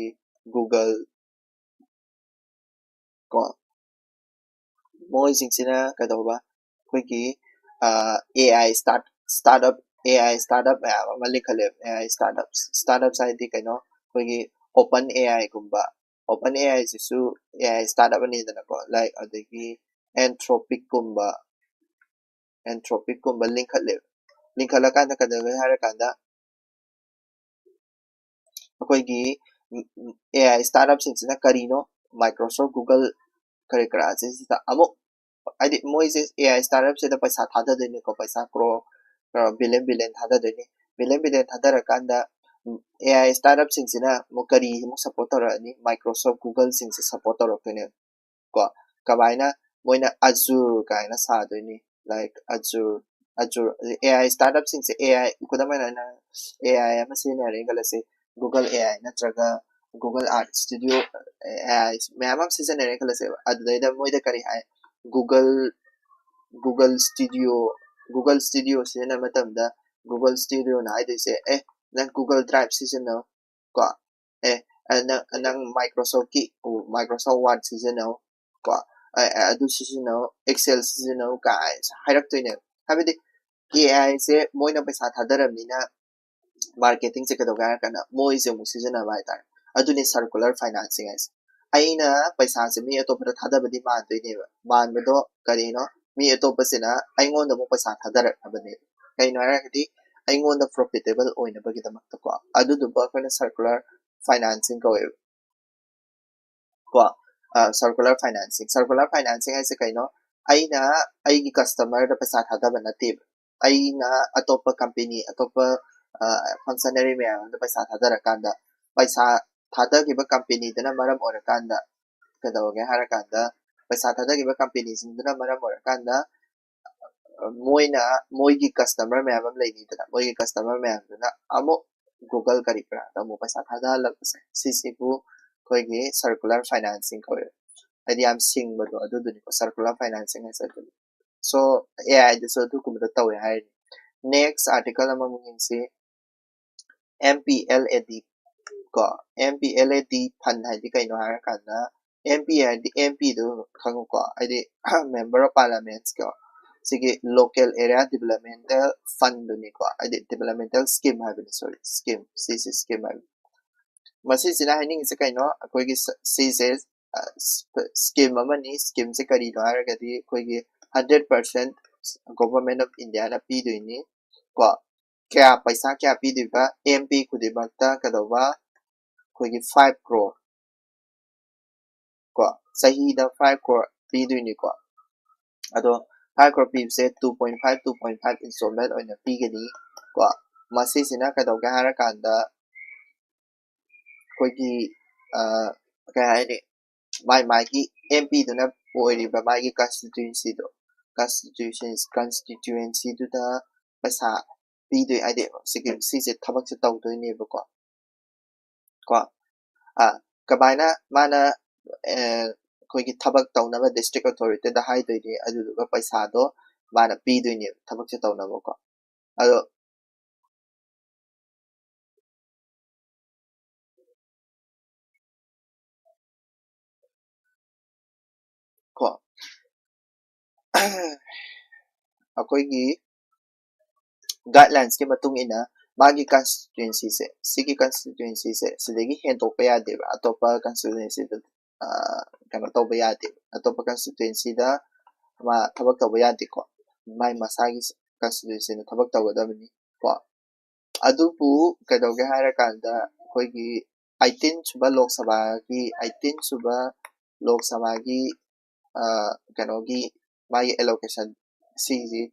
Google ꯀꯣ ꯃꯣꯏꯁꯤꯡꯁꯤꯅ ꯀꯩꯗꯧꯕ ꯑꯩꯈꯣꯏꯒꯤ AI startup ꯃꯌꯥꯝ ꯑꯃ ꯂꯤꯡꯈꯠꯂꯦꯕ AI startups ꯍꯥꯏꯗꯤ ꯀꯩꯅꯣ ꯑꯩꯈꯣꯏꯒꯤ OpenAI ꯒꯨꯝꯕ OpenAI ꯁꯤꯁꯨ AI startup ꯑꯅꯤꯗꯅꯀꯣ like ꯑꯗꯒꯤ Anthropic ꯒꯨꯝꯕ ꯂꯤꯡꯈꯠꯂꯀꯥꯟꯗ ꯀꯩꯗꯧꯒꯦ ꯍꯥꯏꯔꯀꯥꯟꯗ ꯑꯩꯈꯣꯏꯒꯤ AI startupꯁꯤꯡꯁꯤꯅ ꯀꯔꯤꯅꯣ Microsoft Google ꯀꯔꯤ ꯀꯔꯥꯁꯤꯗ ꯑꯃꯨꯛ ꯍꯥꯏꯗꯤ ꯃꯣꯏꯁꯦ AI startupꯁꯤꯗ ꯄꯩꯁꯥ ꯊꯥꯗꯗꯣꯏꯅꯤꯀꯣ ꯄꯩꯁꯥ ꯕꯤꯂꯤꯌꯟ ꯊꯥꯗꯗꯣꯏꯅꯤ ꯕꯤꯂꯤꯌꯟ ꯊꯥꯗꯔꯀꯥꯟꯗ AI startupꯁꯤꯡꯁꯤꯅ ꯑꯃꯨꯛ ꯀꯔꯤꯃꯨꯛ ꯁꯞꯄꯣꯔꯠ ꯇꯧꯔꯛꯑꯅꯤ Microsoft Googleꯁꯤꯡꯁꯦ ꯁꯞꯄꯣꯔꯠ ꯇꯧꯔꯛꯇꯣꯏꯅꯦꯕ ꯀꯣ ꯀꯃꯥꯏꯅ ꯃꯣꯏꯅ Azure ꯀꯥꯏꯅ ꯁꯥꯗꯣꯏꯅꯤ like Azure AI startupꯁꯤꯡꯁꯦ AI ꯈꯨꯗꯝ ꯑꯣꯏꯅ AI ꯑꯃ ꯁꯤꯖꯤꯟꯅꯔꯦ ꯈꯜꯂꯁꯤ Google AI ꯅꯠꯇ꯭ꯔꯒ Google Art Studio AI ꯃꯌꯥꯝ ꯑꯃ ꯁꯤꯖꯤꯟꯅꯔꯦ ꯈꯜꯂꯁꯦꯕ ꯑꯗꯨꯗꯩꯗ ꯃꯣꯏꯗ ꯀꯔꯤ ꯍꯥꯏ Google Studio ꯁꯤꯖꯤꯟꯅꯕ ꯃꯇꯝꯗ Google Studioꯅ ꯍꯥꯏꯗꯣꯏꯁꯦ ꯅꯪ Google Drive ꯁꯤꯖꯤꯟꯅꯧ ꯀꯣ ꯅꯪ Microsoft Word ꯁꯤꯖꯤꯟꯅꯧ ꯀꯣ ꯑꯗꯨ ꯁꯤꯖꯤꯟꯅꯧ Excel ꯁꯤꯖꯤꯟꯅꯧ ꯀꯥꯏ ꯍꯥꯏꯔꯛꯇꯣꯏꯅꯦꯕ ꯍꯥꯏꯕꯗꯤ AIꯁꯦ ꯃꯣꯏꯅ ꯄꯩꯁꯥ ꯊꯥꯗꯔꯕꯅꯤꯅ ꯃꯥꯔꯀꯦꯇꯤꯡꯁꯦ ꯀꯩꯗꯧꯒꯦ ꯍꯥꯏꯔꯀꯥꯟꯗ ꯃꯣꯏꯁꯦ ꯑꯃꯨꯛ ꯁꯤꯖꯤꯟꯅꯕ ꯍꯥꯏꯇꯥꯔꯦ ꯑꯗꯨꯅꯤ circular financing ꯍꯥꯏꯁꯦ ꯑꯩꯅ ꯄꯩꯁꯥꯁꯦ ꯃꯤ ꯑꯇꯣꯞꯄꯗ ꯊꯥꯗꯕꯗꯤ ꯃꯥꯟꯗꯣꯏꯅꯦꯕ ꯃꯥꯟꯕꯗꯣ ꯀꯔꯤꯅꯣ ꯃꯤ ꯑꯇꯣꯞꯄꯁꯤꯅ ꯑꯩꯉꯣꯟꯗ ꯑꯃꯨꯛ ꯄꯩꯁꯥ ꯊꯥꯗꯔꯛꯅꯕꯅꯦꯕ ꯀꯩꯅꯣ ꯍꯥꯏꯔꯒꯗꯤ ꯑꯩꯉꯣꯟꯗ ꯄ꯭ꯔꯣꯐꯤꯇꯦꯕꯜ ꯑꯣꯏꯅꯕꯒꯤꯗꯃꯛꯇꯀꯣ ꯑꯗꯨꯗꯨꯕꯨ ꯑꯩꯈꯣꯏꯅ ꯁꯔꯀꯨꯂꯔ ꯐꯥꯏꯅꯥꯟꯁꯤꯡ ꯀꯧꯋꯦꯕ ꯀꯣ ꯁꯔꯀꯨꯂꯔ ꯐꯥꯏꯅꯥꯟꯁꯤꯡ ꯍꯥꯏꯁꯦ ꯀꯩꯅꯣ ꯑꯩꯅ ꯑꯩꯒꯤ ꯀꯁꯇꯃꯔꯗ ꯄꯩꯁꯥ ꯊꯥꯗꯕ ꯅꯠꯇꯦꯕ ꯑꯩꯅ ꯑꯇꯣꯞꯄ ꯀꯝꯄꯦꯅꯤ ꯑꯇꯣꯞꯄ ꯐꯪꯁꯟꯅꯔꯤ ꯃꯌꯥꯝ ꯑꯃꯗ ꯄꯩꯁꯥ ꯊꯥꯗꯔꯀꯥꯟꯗ ꯄꯩꯁꯥ ꯊꯥꯗꯈꯤꯕ ꯀꯝꯄꯦꯅꯤꯗꯨꯅ ꯃꯔꯝ ꯑꯣꯏꯔꯀꯥꯟꯗ ꯀꯩꯗꯧꯒꯦ ꯍꯥꯏꯔꯀꯥꯟꯗ ꯄꯩꯁꯥ ꯊꯥꯗꯈꯤꯕ ꯀꯝꯄꯦꯅꯤꯁꯤꯡꯗꯨꯅ ꯃꯔꯝ ꯑꯣꯏꯔꯀꯥꯟꯗ ꯃꯣꯏꯅ ꯃꯣꯏꯒꯤ ꯀꯁꯇꯃꯔ ꯃꯌꯥꯝ ꯑꯃ ꯂꯩꯅꯤꯗꯅ ꯃꯣꯏꯒꯤ ꯀꯁꯇꯃꯔ ꯃꯌꯥꯝꯗꯨꯅ ꯑꯃꯨꯛ ꯒꯨꯒꯜ ꯀꯔꯤ ꯀꯔꯥꯗ ꯑꯃꯨꯛ ꯄꯩꯁꯥ ꯊꯥꯗꯍꯜꯂꯛꯄꯁꯦ ꯁꯤꯁꯤꯕꯨ ꯑꯩꯈꯣꯏꯒꯤ ꯁꯔꯀꯨꯂꯔ ꯐꯥꯏꯅꯥꯟꯁꯤꯡ ꯀꯧꯋꯦ ꯍꯥꯏꯗꯤ ꯌꯥꯝ ꯁꯤꯡꯕꯗꯣ ꯑꯗꯨꯗꯨꯅꯤꯀꯣ ꯁꯔꯀꯨꯂꯔ ꯐꯥꯏꯅꯥꯟꯁꯤꯡ ꯍꯥꯏꯁꯦ ꯑꯗꯨꯅꯤ ꯁꯣ AIꯗꯁꯨ ꯑꯗꯨꯒꯨꯝꯕꯗꯣ ꯇꯧꯋꯦ ꯍꯥꯏꯔꯤꯅꯤ ꯅꯦꯛꯁ ꯑꯥꯔꯇꯤꯀꯜ ꯑꯃ ꯌꯦꯡꯁꯤ MPLAD ꯀꯣ MPLAD ꯐꯟ ꯍꯥꯏꯗꯤ ꯀꯩꯅꯣ ꯍꯥꯏꯔꯀꯥꯟꯗ MP ꯍꯥꯏꯗꯤ MPꯗꯨ ꯈꯪꯉꯨꯀꯣ ꯍꯥꯏꯗꯤ ꯃꯦꯝꯕꯔ ꯑꯣꯐ ꯄꯥꯔꯂꯤꯌꯥꯃꯦꯟꯠꯁ ꯀꯣ ꯁꯤꯒꯤ ꯂꯣꯀꯦꯜ ꯑꯦꯔꯤꯌꯥ ꯗꯤꯕꯂꯞꯃꯦꯟꯇꯦꯜ ꯐꯟꯗꯨꯅꯤꯀꯣ ꯍꯥꯏꯗꯤ ꯗꯤꯕꯂꯞꯃꯦꯟꯇꯦꯜ ꯁ꯭ꯀꯤꯝ ꯍꯥꯏꯕꯅꯤ ꯁꯣꯔꯤ ꯁ꯭ꯀꯤꯝ ꯁꯤꯁꯤ ꯁ꯭ꯀꯤꯝ ꯍꯥꯏꯕꯅꯤ ꯃꯁꯤꯁꯤꯅ ꯍꯥꯏꯅꯤꯡꯉꯤꯁꯦ ꯀꯩꯅꯣ ꯑꯩꯈꯣꯏꯒꯤ ꯁꯤꯁꯦ ꯁ꯭ꯀꯤꯝ ꯑꯃꯅꯤ ꯁ꯭ꯀꯤꯝꯁꯦ ꯀꯔꯤꯅꯣ ꯍꯥꯏꯔꯒꯗꯤ ꯑꯩꯈꯣꯏꯒꯤ 100% ꯒꯣꯚꯔꯟꯃꯦꯟꯠ ꯑꯣꯐ ꯏꯟꯗꯤꯌꯥꯅ ꯄꯤꯗꯣꯏꯅꯤ ꯀꯣ ꯀꯌꯥ ꯄꯩꯁꯥ ꯀꯌꯥ ꯄꯤꯗꯣꯏꯕ MP ꯈꯨꯗꯤꯡꯃꯛꯇ ꯀꯩꯗꯧꯕ ꯑꯩꯈꯣꯏꯒꯤ 5 crore ꯀꯣ ꯆꯍꯤꯗ 5 crore ꯄꯤꯗꯣꯏꯅꯤꯀꯣ ꯑꯗꯣ 5 crore ꯄꯤꯕꯁꯦ 2.5 installment ꯑꯣꯏꯅ ꯄꯤꯒꯅꯤ ꯀꯣ ꯃꯁꯤꯁꯤꯅ ꯀꯩꯗꯧꯒꯦ ꯍꯥꯏꯔꯀꯥꯟꯗ ꯑꯩꯈꯣꯏꯒꯤ ꯀꯩ ꯍꯥꯏꯅꯤ मागी MPꯗꯨꯅ ꯑꯣꯏꯔꯤꯕ मागी constituencyꯗꯣ constituencyꯗꯨꯗ ꯄꯩꯁꯥ ꯄꯤꯗꯣꯏ ꯍꯥꯏꯗꯤ ꯁꯤꯁꯦ ꯊꯕꯛꯁꯦ ꯇꯧꯗꯣꯏꯅꯦꯕꯀꯣ ꯀꯃꯥꯏꯅ ꯃꯥꯅ ꯑꯩꯈꯣꯏꯒꯤ ꯊꯕꯛ ꯇꯧꯅꯕ ꯗꯤꯁꯇ꯭ꯔꯤꯛ ꯑꯊꯣꯔꯤꯇꯤꯗ ꯍꯥꯏꯗꯣꯏꯅꯦ ꯑꯗꯨꯗꯨꯒ ꯄꯩꯁꯥꯗꯣ ꯃꯥꯅ ꯄꯤꯗꯣꯏꯅꯦꯕ ꯊꯕꯛꯁꯦ ꯇꯧꯅꯕꯀꯣ ꯑꯗꯣ ꯀꯣ ꯑꯩꯈꯣꯏꯒꯤ गाइडलाइंस के मतुंग इना मागी constituency से सिगी constituency से सिदेगी हेंदोकपा यादेबा अतोपा constituency द कनो तौबा यादे अतोपा constituency दा मा थबक तौबा यादेको माई मसागी constituency न थबक तौगदबनी को अदुबु कदौगे हारकांदा अखोइगी 18 सुबा लोक सभा की 18 सुबा लोक सभा की कनोगी मागी allocation सिगी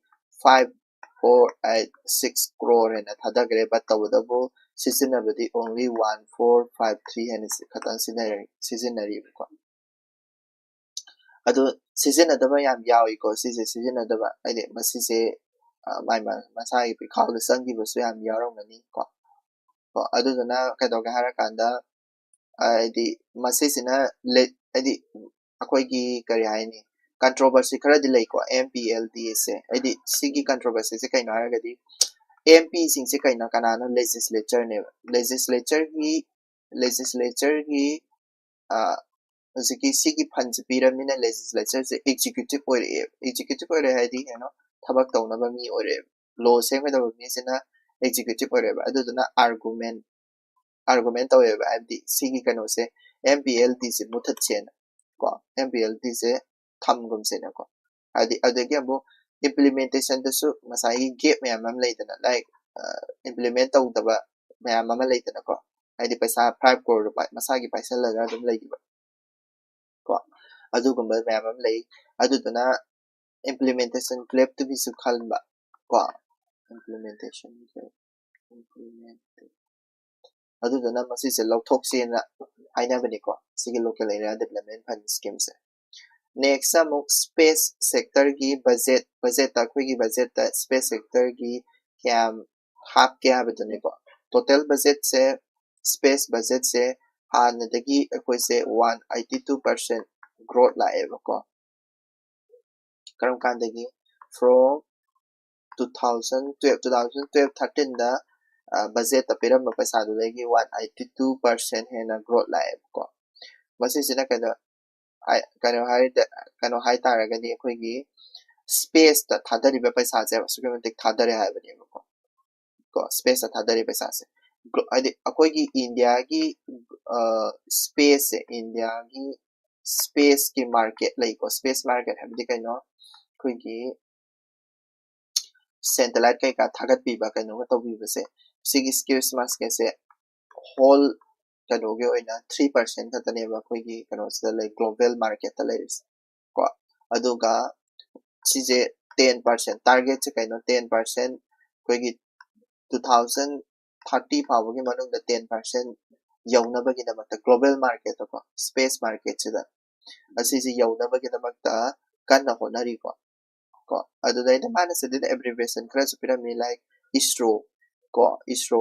5,486 crore and thadagre but tawdabu seasonably only 1,453 and khatan seasonary ko adu season adaba yam yawi ko season adaba ade masise mai masai bi khaw da sangi basu yam yarawngani ko adu na kadoga harakanda adi masisina adi akoigi kari haini controversy खरा दिलाई को MPLD से यदि सिगी controversy से कहीं ना है कभी MP सिंह से कहीं ना कनाना legislature ने legislature की सिगी फंड्स पीरम ने legislature से executive है दी है ना थबक तो ना बमी और law से में तो बमी से ना executive और अदु तो ना argument तो है अभी सिगी कनो से MPLD से मुथत से ना को MPLD से थमगम से ना को अदगी अब implementation दसु मसाई gap में हम लेते ना like implement तो उतबा में हम लेते ना को अदि पैसा 5 crore रुपए मसागी पैसा लगा तुम लेगी बा को अदुगम में हम ले अदु तो ना implementation clap तो भी सुखाल बा को implementation अदु तो ना मसी से लौथोक से ना आइना बनी को सिगी local area development fund scheme से नेक्स्ट अमुक स्पेस सेक्टर की बजट अखोगी बजट स्पेस सेक्टर की क्या हाफ क्या बदने को टोटल बजट से स्पेस बजट से हानदगी अखोई से 182% ग्रोथ लाएगा को करम कांदगी from 2012-13 दा बजट अपेरम पैसा दुलेगी 182% है ना ग्रोथ लाएगा को मसी से ना कहता कनो हाई तारगनी अखोगी स्पेस ता थादरिबा पैसा से असुके मतिक थादरे हायबनी को स्पेस ता थादरि पैसा से ꯑꯩꯈꯣꯏꯒꯤ ꯏꯟꯗꯤꯌꯥꯒꯤ ꯁ꯭ꯄꯦꯁꯁꯦ ꯏꯟꯗꯤꯌꯥꯒꯤ ꯁ꯭ꯄꯦꯁꯀꯤ ꯃꯥꯔꯀꯦꯠ ꯂꯩꯀꯣ ꯁ꯭ꯄꯦꯁ ꯃꯥꯔꯀꯦꯠ ꯍꯥꯏꯕꯗꯤ ꯀꯩꯅꯣ ꯑꯩꯈꯣꯏꯒꯤ ꯁꯦꯇꯦꯂꯥꯏꯠ ꯀꯩꯀꯥ ꯊꯥꯒꯠꯄꯤꯕ ꯀꯩꯅꯣꯒ ꯇꯧꯕꯤꯕꯁꯦ ꯁꯤꯒꯤ ꯁ꯭ꯄꯦꯁ ꯃꯥꯔꯀꯦꯠꯁꯦ ꯍꯣꯜ ꯀꯩꯅꯣꯒꯤ ꯑꯣꯏꯅ 3% ꯈꯛꯇꯅꯦꯕ ꯑꯩꯈꯣꯏꯒꯤ ꯀꯩꯅꯣꯁꯤꯗ ꯂꯩ ꯒ꯭ꯂꯣꯕꯦꯜ ꯃꯥꯔꯀꯦꯠꯇ ꯂꯩꯔꯤꯁꯦ ꯀꯣ ꯑꯗꯨꯒ ꯁꯤꯁꯦ 10% ꯇꯥꯔꯒꯦꯠꯁꯦ ꯀꯩꯅꯣ 10% ꯑꯩꯈꯣꯏꯒꯤ 2030 ꯐꯥꯎꯕꯒꯤ ꯃꯅꯨꯡꯗ 10% ꯌꯧꯅꯕꯒꯤꯗꯃꯛꯇ ꯒ꯭ꯂꯣꯕꯦꯜ ꯃꯥꯔꯀꯦꯠꯇꯀꯣ ꯁ꯭ꯄꯦꯁ ꯃꯥꯔꯀꯦꯠꯁꯤꯗ ꯑꯁꯤꯁꯤ ꯌꯧꯅꯕꯒꯤꯗꯃꯛꯇ ꯀꯟꯅ ꯍꯣꯠꯅꯔꯤꯀꯣ ꯀꯣ ꯑꯗꯨꯗꯩꯗ ꯃꯥꯅ ꯁꯤꯗ ꯑꯦꯕ꯭ꯔꯤꯚꯤꯌꯦꯁꯟ ꯈꯔꯁꯨ ꯄꯤꯔꯝꯃꯤ ꯂꯥꯏꯛ ISRO ꯀꯣ ISRO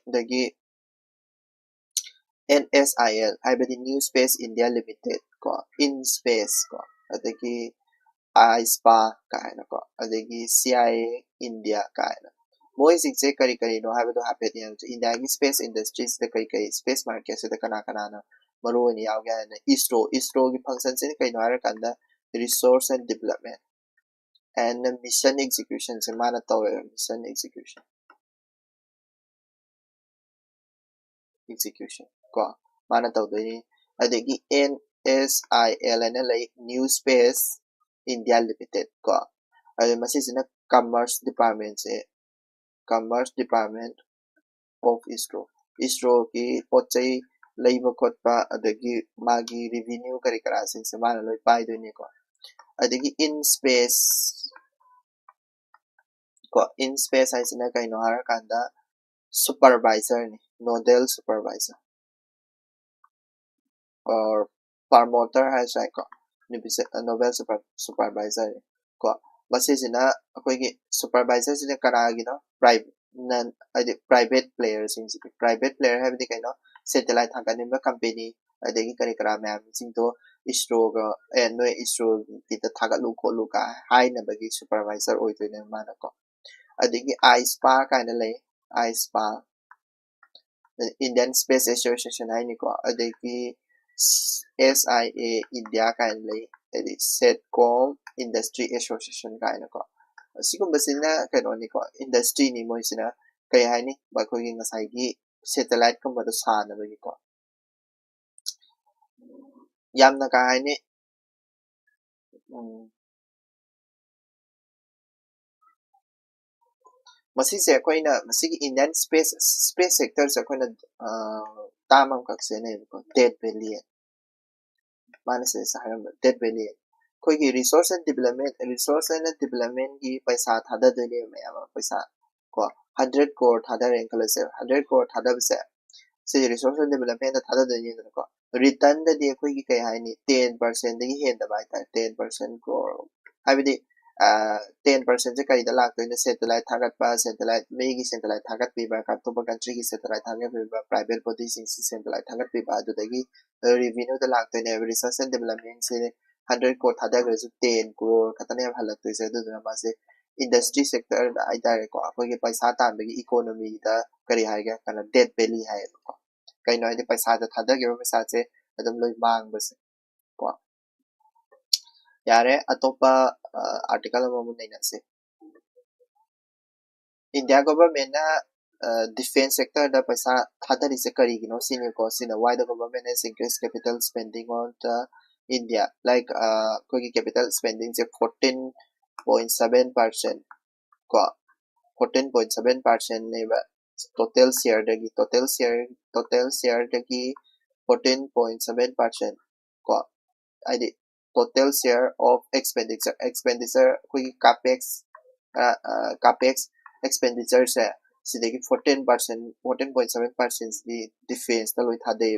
ꯑꯗꯒꯤ NSIL ꯍꯥꯏꯕꯗꯤ New Space India Limited ꯀꯣ In Space ꯀꯣ ꯑꯗꯒꯤ ISPA ꯀꯥꯏꯅꯀꯣ ꯑꯗꯒꯤ CIA India ꯀꯥꯏꯅ ꯃꯣꯏꯁꯤꯡꯁꯦ ꯀꯔꯤ ꯀꯔꯤꯅꯣ ꯍꯥꯏꯕꯗꯣ ꯍꯥꯏꯐꯦꯠ ꯌꯦꯡꯁꯤ ꯏꯟꯗꯤꯌꯥꯒꯤ ꯁ꯭ꯄꯦꯁ ꯏꯟꯗꯁꯇ꯭ꯔꯤꯁꯤꯗ ꯀꯔꯤ ꯀꯔꯤ ꯁ꯭ꯄꯦꯁ ꯃꯥꯔꯀꯦꯠꯁꯤꯗ ꯀꯅꯥ ꯀꯅꯥꯅ ꯃꯔꯨꯑꯣꯏꯅ ꯌꯥꯎꯒꯦ ꯍꯥꯏꯅ ISROꯒꯤ ꯐꯪꯁꯟꯁꯤꯅ ꯀꯩꯅꯣ ꯍꯥꯏꯔꯀꯥꯟꯗ resources and development and mission execution se mana tawwe mission execution ko mana tawdoi adegi NSIL na lay New Space India Limited ko ade masisina commerce department of ISRO ki pochai leiba khotpa adegi magi revenue kari kara sing se mana loi pai doi ni ko adegi in space ko in space haisina kaino harakanda supervisor ni nodal supervisor or promoter haisai ko nobel supervisor ni ko masisina akoigi supervisor sina kanagi no private non private players in private player habdi kaino satellite hankanimba company adegi kari kara ma'am singto ISRO ga no ISRO kita thagalu kholu ka haina bagi supervisor oitoine mana ko adegi ISPA kaina lay ISPA Indian Space Association haini ko adegi SIA India kaina lay edi Setcom Industry Association kaina ko sigumba kaino ni ko industry ni moisina kay haini bakhogi ngasai gi satellite kamba do sana bagi ko yamna ka haini masise akoina masigi Indian space sector se akoina tamam kakse ne ko dead valley manase saharam dead valley koigi resource and development gi paisa thada dene mayama paisa ko 100 crore thada ren kalase 100 crore thada bse se resource and development da thada dene ko return da de koigi kai haini 10% dagi henda bai ta 10% crore habidi 10% se kai da lak toina satellite thagat pa satellite megi satellite thagat pi ba ka to country gi satellite thagat pi ba private body sing satellite thagat pi ba adu dagi revenue da lak toina research and development se 100 crore thada ga 10 crore katane halak to se adu na ma se industry sector da ai tare ko akoi ge paisa tan bagi economy da kari hai ga kana dead belly hai ko kai no ai paisa da thada ge paisa se adum loi mang ba se ko yare atopa article amamon naina se India government na defense sector da paisa thadari se kari gino sine ko sine why the government has increased capital spending on the India like kogi capital spending se 14.7% ko 14.7% ne ba total share dagi 14.7% ko id total share of expenditure kogi capex expenditure se sidagi 14.7% di defense ta loi thadai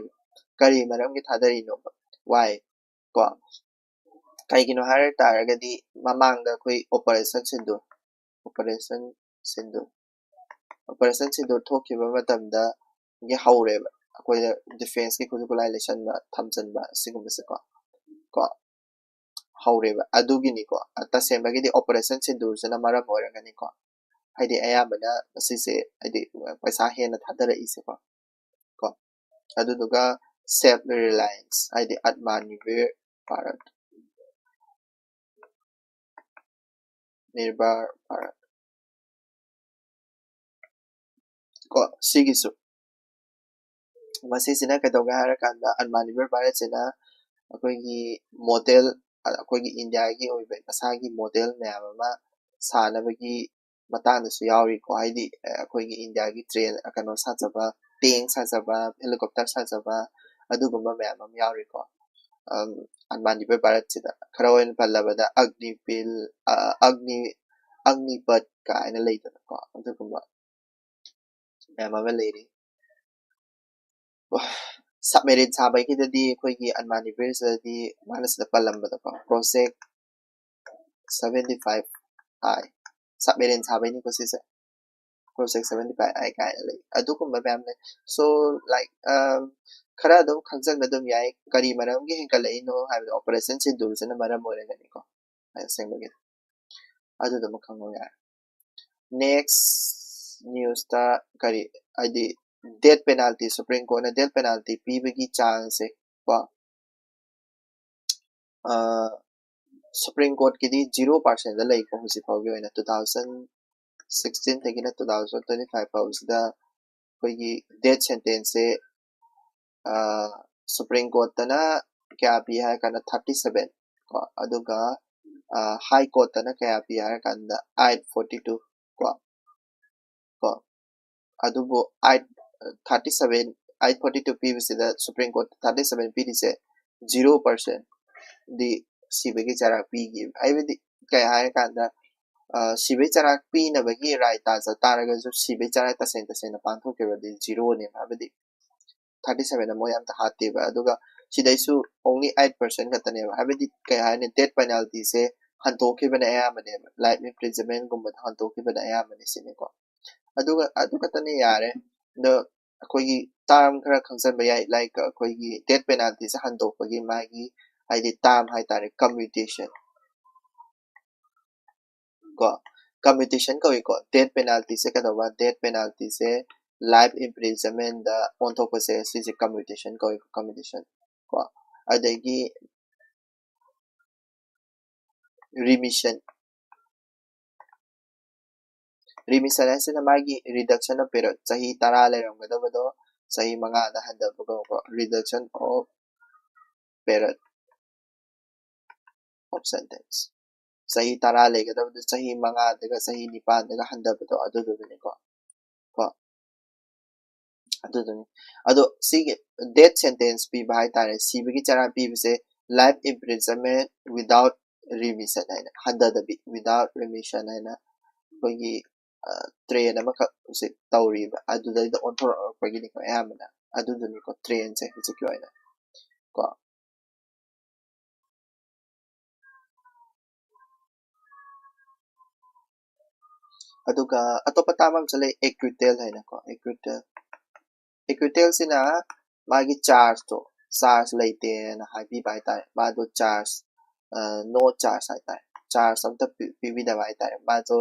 kari maram gi thadari no why ko kai gino har taragadi mamang da koi operation sindu thokiba matamda gi haureba akoi defense ki kuju kulai lesson ba thamjanba sigumse ko haureba adugini ko atasemba gi operation sindu jana maram oragani ko haidi ayabana masise haidi paisa hena thadara ise ko aduduga self reliance haidi atmanirbhar bharat ko sigisu ꯃꯁꯤꯁꯤꯅ ꯀꯩꯗꯧꯒꯦ ꯍꯥꯏꯔꯀꯥꯟꯗ ꯑꯟꯃꯥꯅꯤꯕꯜ ꯚꯥꯔꯠꯁꯤꯅ ꯑꯩꯈꯣꯏꯒꯤ model ꯑꯩꯈꯣꯏꯒꯤ ꯏꯟꯗꯤꯌꯥꯒꯤ ꯑꯣꯏꯕ ꯃꯁꯥꯒꯤ model ꯃꯌꯥꯝ ꯑꯃ ꯁꯥꯅꯕꯒꯤ ꯃꯇꯥꯡꯗꯁꯨ ꯌꯥꯎꯔꯤꯀꯣ ꯍꯥꯏꯗꯤ ꯑꯩꯈꯣꯏꯒꯤ ꯏꯟꯗꯤꯌꯥꯒꯤ ꯇ꯭ꯔꯦꯟ ꯀꯩꯅꯣ ꯁꯥꯖꯕ ꯇꯦꯡ ꯁꯥꯖꯕ ꯍꯦꯂꯤꯀꯣꯞꯇꯔ ꯁꯥꯖꯕ ꯑꯗꯨꯒꯨꯝꯕ ꯃꯌꯥꯝ ꯑꯃ ꯌꯥꯎꯔꯤꯀꯣ ꯑꯟꯃꯥꯅꯤꯕꯜ ꯚꯥꯔꯠꯁꯤꯗ ꯈꯔ ꯑꯣꯏꯅ ꯄꯜꯂꯕꯗ ꯑꯒꯅꯤꯄꯠ ꯀꯥꯏꯅ ꯂꯩꯗꯅꯀꯣ ꯑꯗꯨꯒꯨꯝꯕ ꯃꯌꯥꯝ ꯑꯃ ꯂꯩꯔꯤ ꯁꯕꯃꯦꯔꯤꯟ ꯁꯥꯕꯒꯤꯗꯗꯤ ꯑꯩꯈꯣꯏꯒꯤ ꯑꯟꯃꯥꯅꯤꯕꯜꯁꯤꯗꯗꯤ ꯃꯥꯅ ꯁꯤꯗ ꯄꯜꯂꯝꯕꯗꯀꯣ ꯄ꯭ꯔꯣꯖꯦꯛ 75I ꯁꯕꯃꯦꯔꯤꯟ ꯁꯥꯕꯩꯅꯤꯀꯣ ꯁꯤꯁꯦ ꯄ꯭ꯔꯣꯖꯦꯛ 75I ꯀꯥꯏꯅ ꯂꯩ ꯑꯗꯨꯒꯨꯝꯕ ꯃꯌꯥꯝ ꯂꯩ ꯁꯣ ꯂꯥꯏꯛ खरा अदम खंजंग अदम याय करी मरम गे हेंकलइनो हाइब ऑपरेशन शेड्यूल्सना मरम ओरगनिको असेंबगे अदुदम खंगो याय नेक्स्ट न्यूज ता करी आइदि डेथ पेनल्टी सुप्रीम कोर्ट ने डेथ पेनल्टी पीबगी चांस से को सुप्रीम कोर्ट की दी 0% दा लई को हुसि फावगे ओइना 2016 तगिना 2025 फावसदा कोई डेथ सेंटेंस से सुप्रीम कोर्ट तना क्या पी है कना 37 को अदुगा हाई कोर्ट तना क्या पी है कना 842 को अदुबो 837 842 पी विसिदा सुप्रीम कोर्ट 37 पी दिसे 0% दी सिबेगी चरा पी गी आइबेदी क्या है कना सिबे चरा पी नबगी राइट ताजा तारगा जो सिबे चरा तसें तसें पांथो के बदी 0 ने माबेदी 37 mo yam ta hati ba aduga sidaisu only 8% katane ba habedi kai hane death penalty se hantoki bana ya mane life imprisonment gumba hantoki bana ya mane sine ko aduga tane yare the akogi term khara khangsan ba yai like akogi death penalty se hantokpagi magi haidi term hai tare commutation ko commutation ko death penalty se kadawa death penalty se life imprisonment da onthokpase sisi commutation ko commutation ko adagi remission asina magi reduction of period sahi 10 leramgadabado sahi 5 da handabugo ko reduction of period of sentence sahi 10 legadabado sahi 5 daga sahi 9 daga handabado aduduni ko aduduni ado sige death sentence pi bai tare sibigi chara pi bise life imprisonment without remission haina handadabi without remission haina kogi train amaka se tawriba adudai da onthor pagini ko ayamana aduduni ko train se hujiki oina ko aduga atopa tamam chale acquittal haina ko acquittal sina magi charge leite na habi bai tare madu charge no charge hai tare charge amta pibi da bai tare madu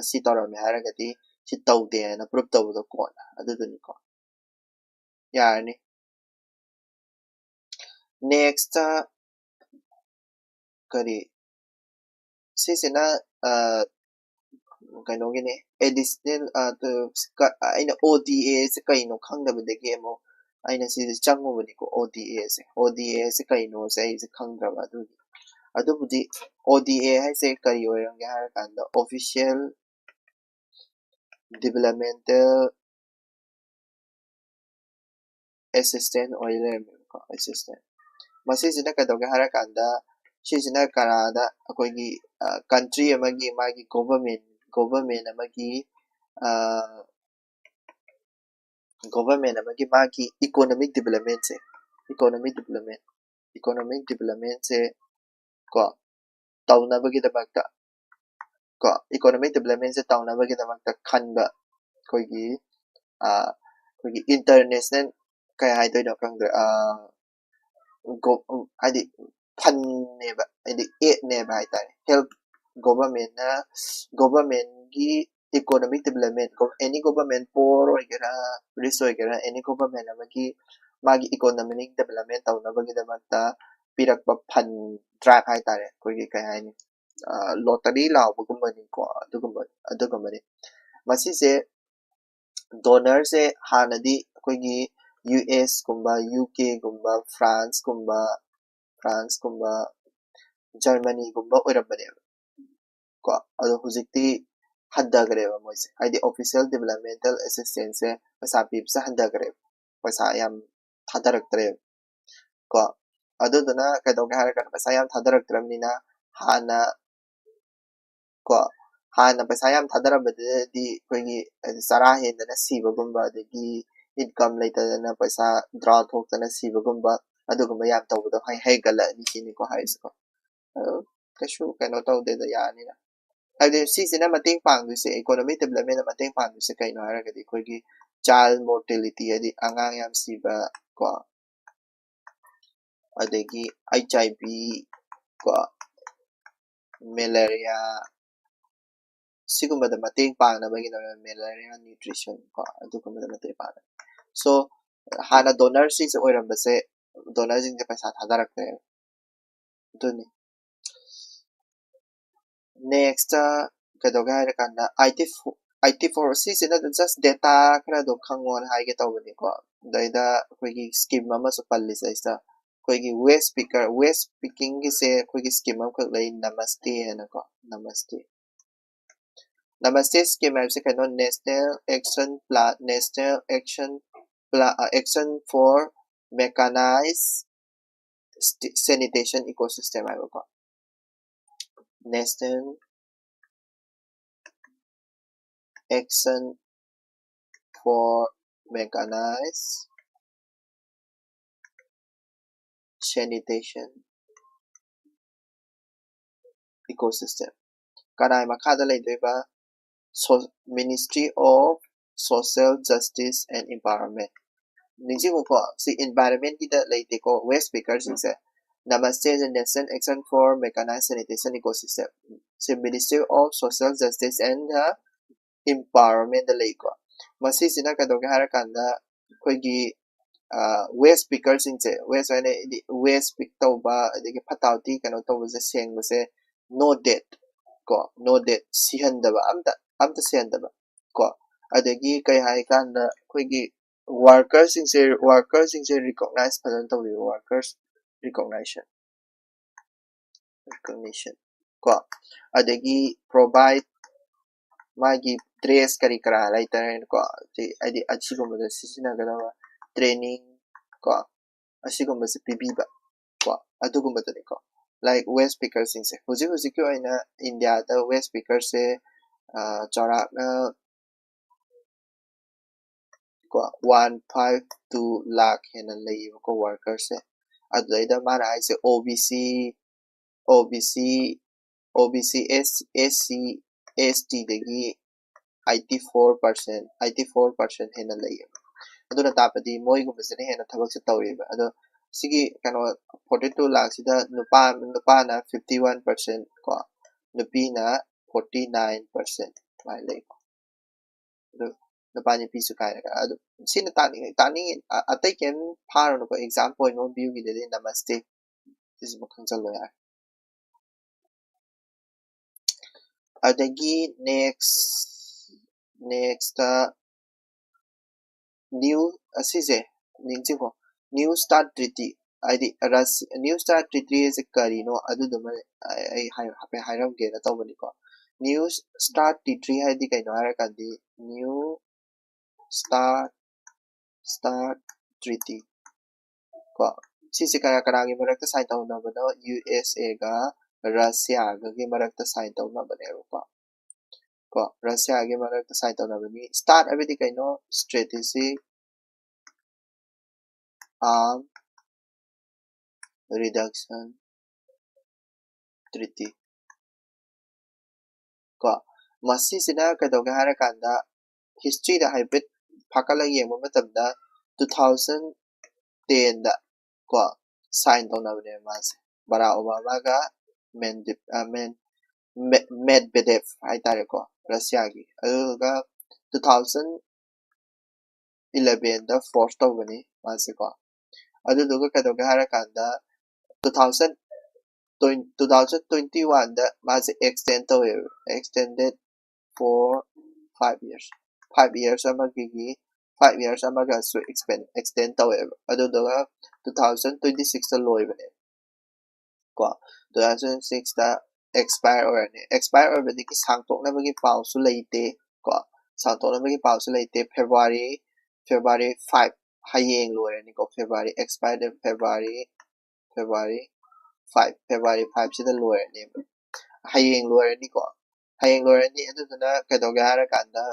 si torame haragati si tawde na proof tawdo ko na aduduni ko yani next kari sisina कनोगिने additional अइना ODA से कइनो खंगदबदगे अमो अइना सि चंगुबनिको ODA से कइनो से इसे खंगद्रबा अदुबुदि ODA हाइसे करि ओइरंगे हार कांदा ऑफिशियल डेवलपमेंटल असिस्टेंट ओइलरमेको असिस्टेंट मसिसिना कदोगे हार कांदा सिसिना करादा अकोगी कंट्री अमगी मागी government amagi magi economic development se ko tawnabagi dabakta ko economic development se tawnabagi dabakta khanba koigi international kai haidoino kangdra adi fund neba adi aid neba haitare help government gi economic development any government poor oigera rich oigera any government amagi magi economic development tawnabagi damakta pirakpa fund track haitare koigi kai haini lottery laubagumani ko adugumani masise donor se hanadi koigi US ꯒꯨꯝꯕ UK ꯒꯨꯝꯕ France ꯒꯨꯝꯕ Germany ꯒꯨꯝꯕ ꯑꯣꯏꯔꯝꯕꯅꯦꯕ ꯀꯣ ꯑꯗꯣ ꯍꯧꯖꯤꯛꯇꯤ ꯍꯟꯊꯈ꯭ꯔꯦꯕ ꯃꯣꯏꯁꯦ ꯍꯥꯏꯗꯤ official developmental assistance ꯁꯦ ꯄꯩꯁꯥ ꯄꯤꯕꯁꯦ ꯍꯟꯊꯈ꯭ꯔꯦꯕ ꯄꯩꯁꯥ ꯌꯥꯝ ꯊꯥꯗꯔꯛꯇ꯭ꯔꯦꯕ ꯀꯣ ꯑꯗꯨꯗꯨꯅ ꯀꯩꯗꯧꯒꯦ ꯍꯥꯏꯔꯀꯥꯟꯗ ꯄꯩꯁꯥ ꯌꯥꯝ ꯊꯥꯗꯔꯛꯇ꯭ꯔꯕꯅꯤꯅ ꯍꯥꯟꯅ ꯀꯣ ꯍꯥꯟꯅ ꯄꯩꯁꯥ ꯌꯥꯝ ꯊꯥꯗꯔꯝꯕꯗꯨꯗꯗꯤ ꯑꯩꯈꯣꯏꯒꯤ ꯆꯔꯥ ꯍꯦꯟꯗꯅ ꯁꯤꯕꯒꯨꯝꯕ ꯑꯗꯒꯤ ꯏꯟꯀꯝ ꯂꯩꯇꯗꯅ ꯄꯩꯁꯥ ꯗ꯭ꯔꯥ ꯊꯣꯛꯇꯅ ꯁꯤꯕꯒꯨꯝꯕ ꯑꯗꯨꯒꯨꯝꯕ ꯌꯥꯝ ꯇꯧꯕꯗꯣ ꯍꯩꯒꯠꯂꯛꯑꯅꯤ ꯁꯤꯅꯤꯀꯣ ꯍꯥꯏꯔꯤꯁꯦꯀꯣ ꯀꯩꯁꯨ ꯀꯩꯅꯣ ꯇꯧꯗꯦꯗ ꯌꯥꯅꯤꯅ ꯍꯥꯏꯕꯗꯤ ꯁꯤꯁꯤꯅ ꯃꯇꯦꯡ ꯄꯥꯡꯗꯣꯏꯁꯦ ꯏꯀꯣꯅꯣꯃꯤꯛ ꯗꯦꯕꯂꯞꯃꯦꯟꯗ ꯃꯇꯦꯡ ꯄꯥꯡꯗꯣꯏꯁꯦ ꯀꯩꯅꯣ ꯍꯥꯏꯔꯒꯗꯤ ꯑꯩꯈꯣꯏꯒꯤ ꯆꯥꯏꯜ ꯃꯣꯔꯇꯦꯂꯤꯇꯤ ꯍꯥꯏꯗꯤ ꯑꯉꯥꯡ ꯌꯥꯝ ꯁꯤꯕ ꯀꯣ ꯑꯗꯒꯤ HIV ꯀꯣ ꯃꯦꯂꯦꯔꯤꯌꯥ सिगुम्बद मतेंग पांगनबगिदमने malaria nutrition को अदुगुम्बद मतेंग पांग so हाना donor सिंग से ओइरमबसे donor सिंग से पैसा थादारकते दुनि next कदोगा हायरकांदा IT4 सिसिना just data खरा दो खंगोन हाइगे तौबनि को दैदा कोइगी स्कीम अमा सो पल्लिसे इसा कोइगी waste picking gi से कोइगी स्कीम अम खक लई नमस्ते है को नमस्ते Namaste scheme है कनो National Action for Mechanized Sanitation Ecosystem है वो National Action for Mechanized Sanitation Ecosystem कनाय मखादा लेदोबा Ministry of Social Justice and Environment निजिगो को सी environment की द लेते को waste pickers से Namaste is a National Action for Mechanized Sanitation Ecosystem सी Ministry of Social Justice and Environment द लेको मसी सिना कदोगे हर कांदा कोई की waste pickers से waste waste pick तोबा देखिए फटाउती कनो तोबा से सेंग से no debt को no debt सिहंदबा amta siandaba ko adagi kay hay kanda koigi workers in se recognize padan to workers recognition ko adagi provide magi dress kari kara later ko adi achigumba sisina galawa training ko achigumba se pibiba ko adugumba to ko like waste pickers in se huji ko ina india the waste pickers se चाराकना को 152 लाख हेन लेइबो को workers से अदुइदा माना आइसे OBC SC ST दगी 84% हेन लेइबो अदुना तापदि मोइगुबसने हेन थबक से तौरिबा अदो सिगी कनो 42 लाख सिदा नुपाना 51% को नुपीना 49% vai lei the bani pisu kai ga sin tani atai ken phar no example no view gi de namaste this is bokang chalo ya adagi next new asise ningji ko new start treaty id new start treaty is kari no adu dum ai hairam ge na tawani ko new start treaty hai di kaino harakandi new start treaty ko sisi kaya karagi marakta sign tawna bano USA ga Russia ga gi marakta sign tawna bane ko Russia ga marakta sign tawna bani start abidi kaino strategic arm reduction treaty ko masi sina kadoga harakanda history da haibit phakala yengba matamda 2010 da ko sign tawna bane mas Barack Obama ga Medvedev hai tare ko Russia gi aduga 2011 da force tawbani mas ko aduga kadoga harakanda 2021 da mas extended for 5 years amagigi 5 years amagasu extend taweba adudaga 2026 da loibane ko 2006 da expire orane expire orane ki sangtokna bagi pausu leite ko sangtokna bagi pausu leite February 5 hayeng loirani ko February expire February 5 February 5 sida loirani hayeng loirani ko hayeng loirani aduduna kadoga harakanda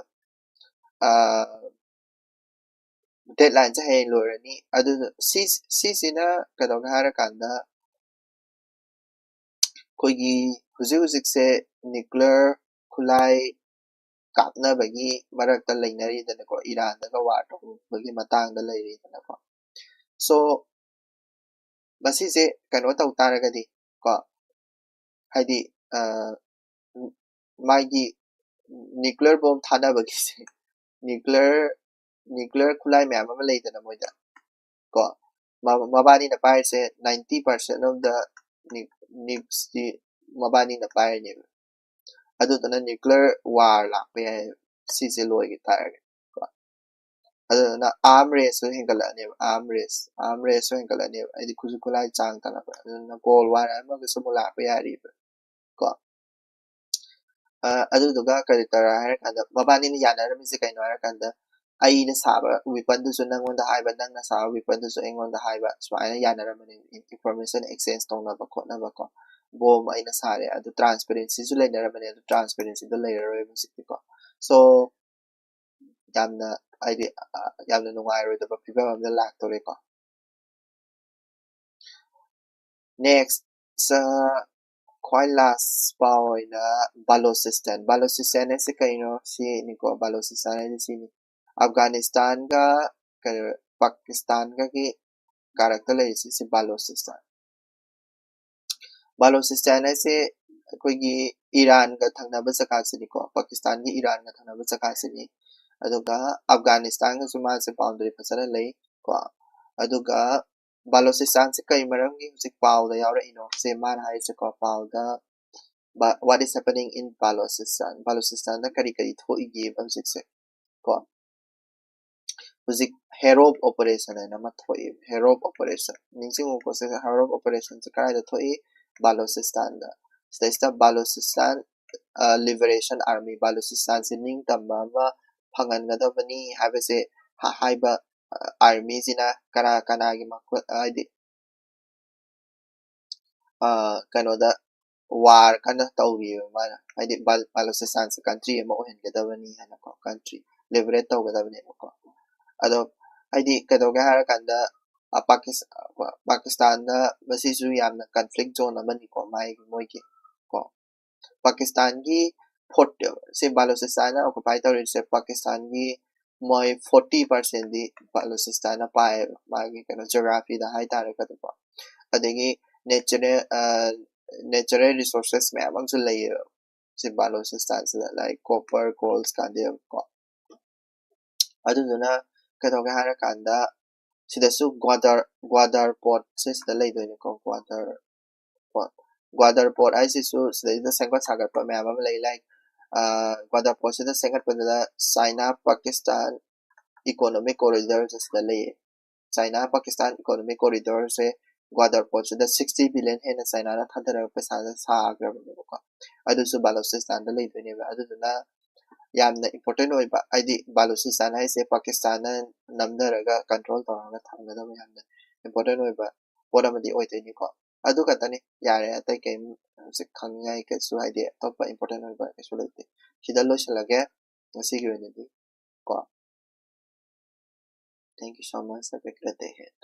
deadline sa hayeng loirani adu sina kadoga harakanda koigi hujik se nuclear khulai kapnabagi marakta lainari dana ko Iran daga war bagi matang da lairi dana ko so masi se kano taw taragadi ko haidi magi nuclear bomb thana bagi se nuclear khulai myam ama laidana moida ko mabani na pai se 90% of the nukes di mabani na pai ni adudana nuclear war lakpe sise loigi tarage aduna arm race so hingalani arm race so hingalani adi kuzukulai chang tana aduna goal war ama so mula pe yari ko aduduga kari tara har kanda mabani ni yana mi se kaino har kanda ai na saba weapon du so nang onda haiba nang na saba weapon du so engonda haiba so ai yana ramani information exchange tong na ba ko bom ai na sare adu transparency su le na ramani adu transparency do layer ro music ko so yamna aidi yamna nungairoi fibam amda laktore ko next sa quite last power na Balochistan ase kaino si ni ko Balochistan ai si ni Afghanistan ga Pakistan ga ki character le si Balochistan ase koigi Iran ga thangna ba saka sini ko Pakistan gi Iran ga thangna ba saka sini aduga Afghanistan ga suma se boundary pasara lei ko aduga Balochistan se kai maram gi husik paw da yawra ino se man hai se ko paw da what is happening in Balochistan da kari thoi gi ba husik se ko husik Herob operation na ma thoi Herob operation ningsing ko se Herob operation se kai da thoi Balochistan da sta Balochistan liberation army Balochistan se ning tamba ma phangan gadabani habese haiba army sina kana gi makot aidi kanoda war kana tawri mana aidi Balochistan se country ma ohen gadabani hana ko country liberate taw gadabani ko ado aidi kadoga har kanda Pakistan da masisu yamna conflict zone amani ko mai moi ki ko Pakistan gi fort se Balochistan na occupy tawri se Pakistan gi moi 40% di Balochistan na pai magi kana geography da hai tare ka to adegi natural resources me among so lay se Balochistan se like copper coal scandium ko aduna kadoga har kanda sidasu Gwadar port se sida lay do ni ko Gwadar port ai sisu sida sangwa sagar pa me amam lay like Gwadar port sida sangat pa da China Pakistan economic corridor se sida lay China Pakistan economic corridor se Gwadar port sida 60 billion hen China na thadara paisa sa agra ne ko adu su Balochistan da lay do ni ba adu na yamna important oiba aidi Balochistan hai se Pakistan na namdaraga control tawraga thamgada yamna important oiba poramadi oite ni ko adu katani yare atai kai se khangai ke su aidi top important oiba ke su late sida lo shalage ngasi gi wenedi ko thank you so much have a great day ahead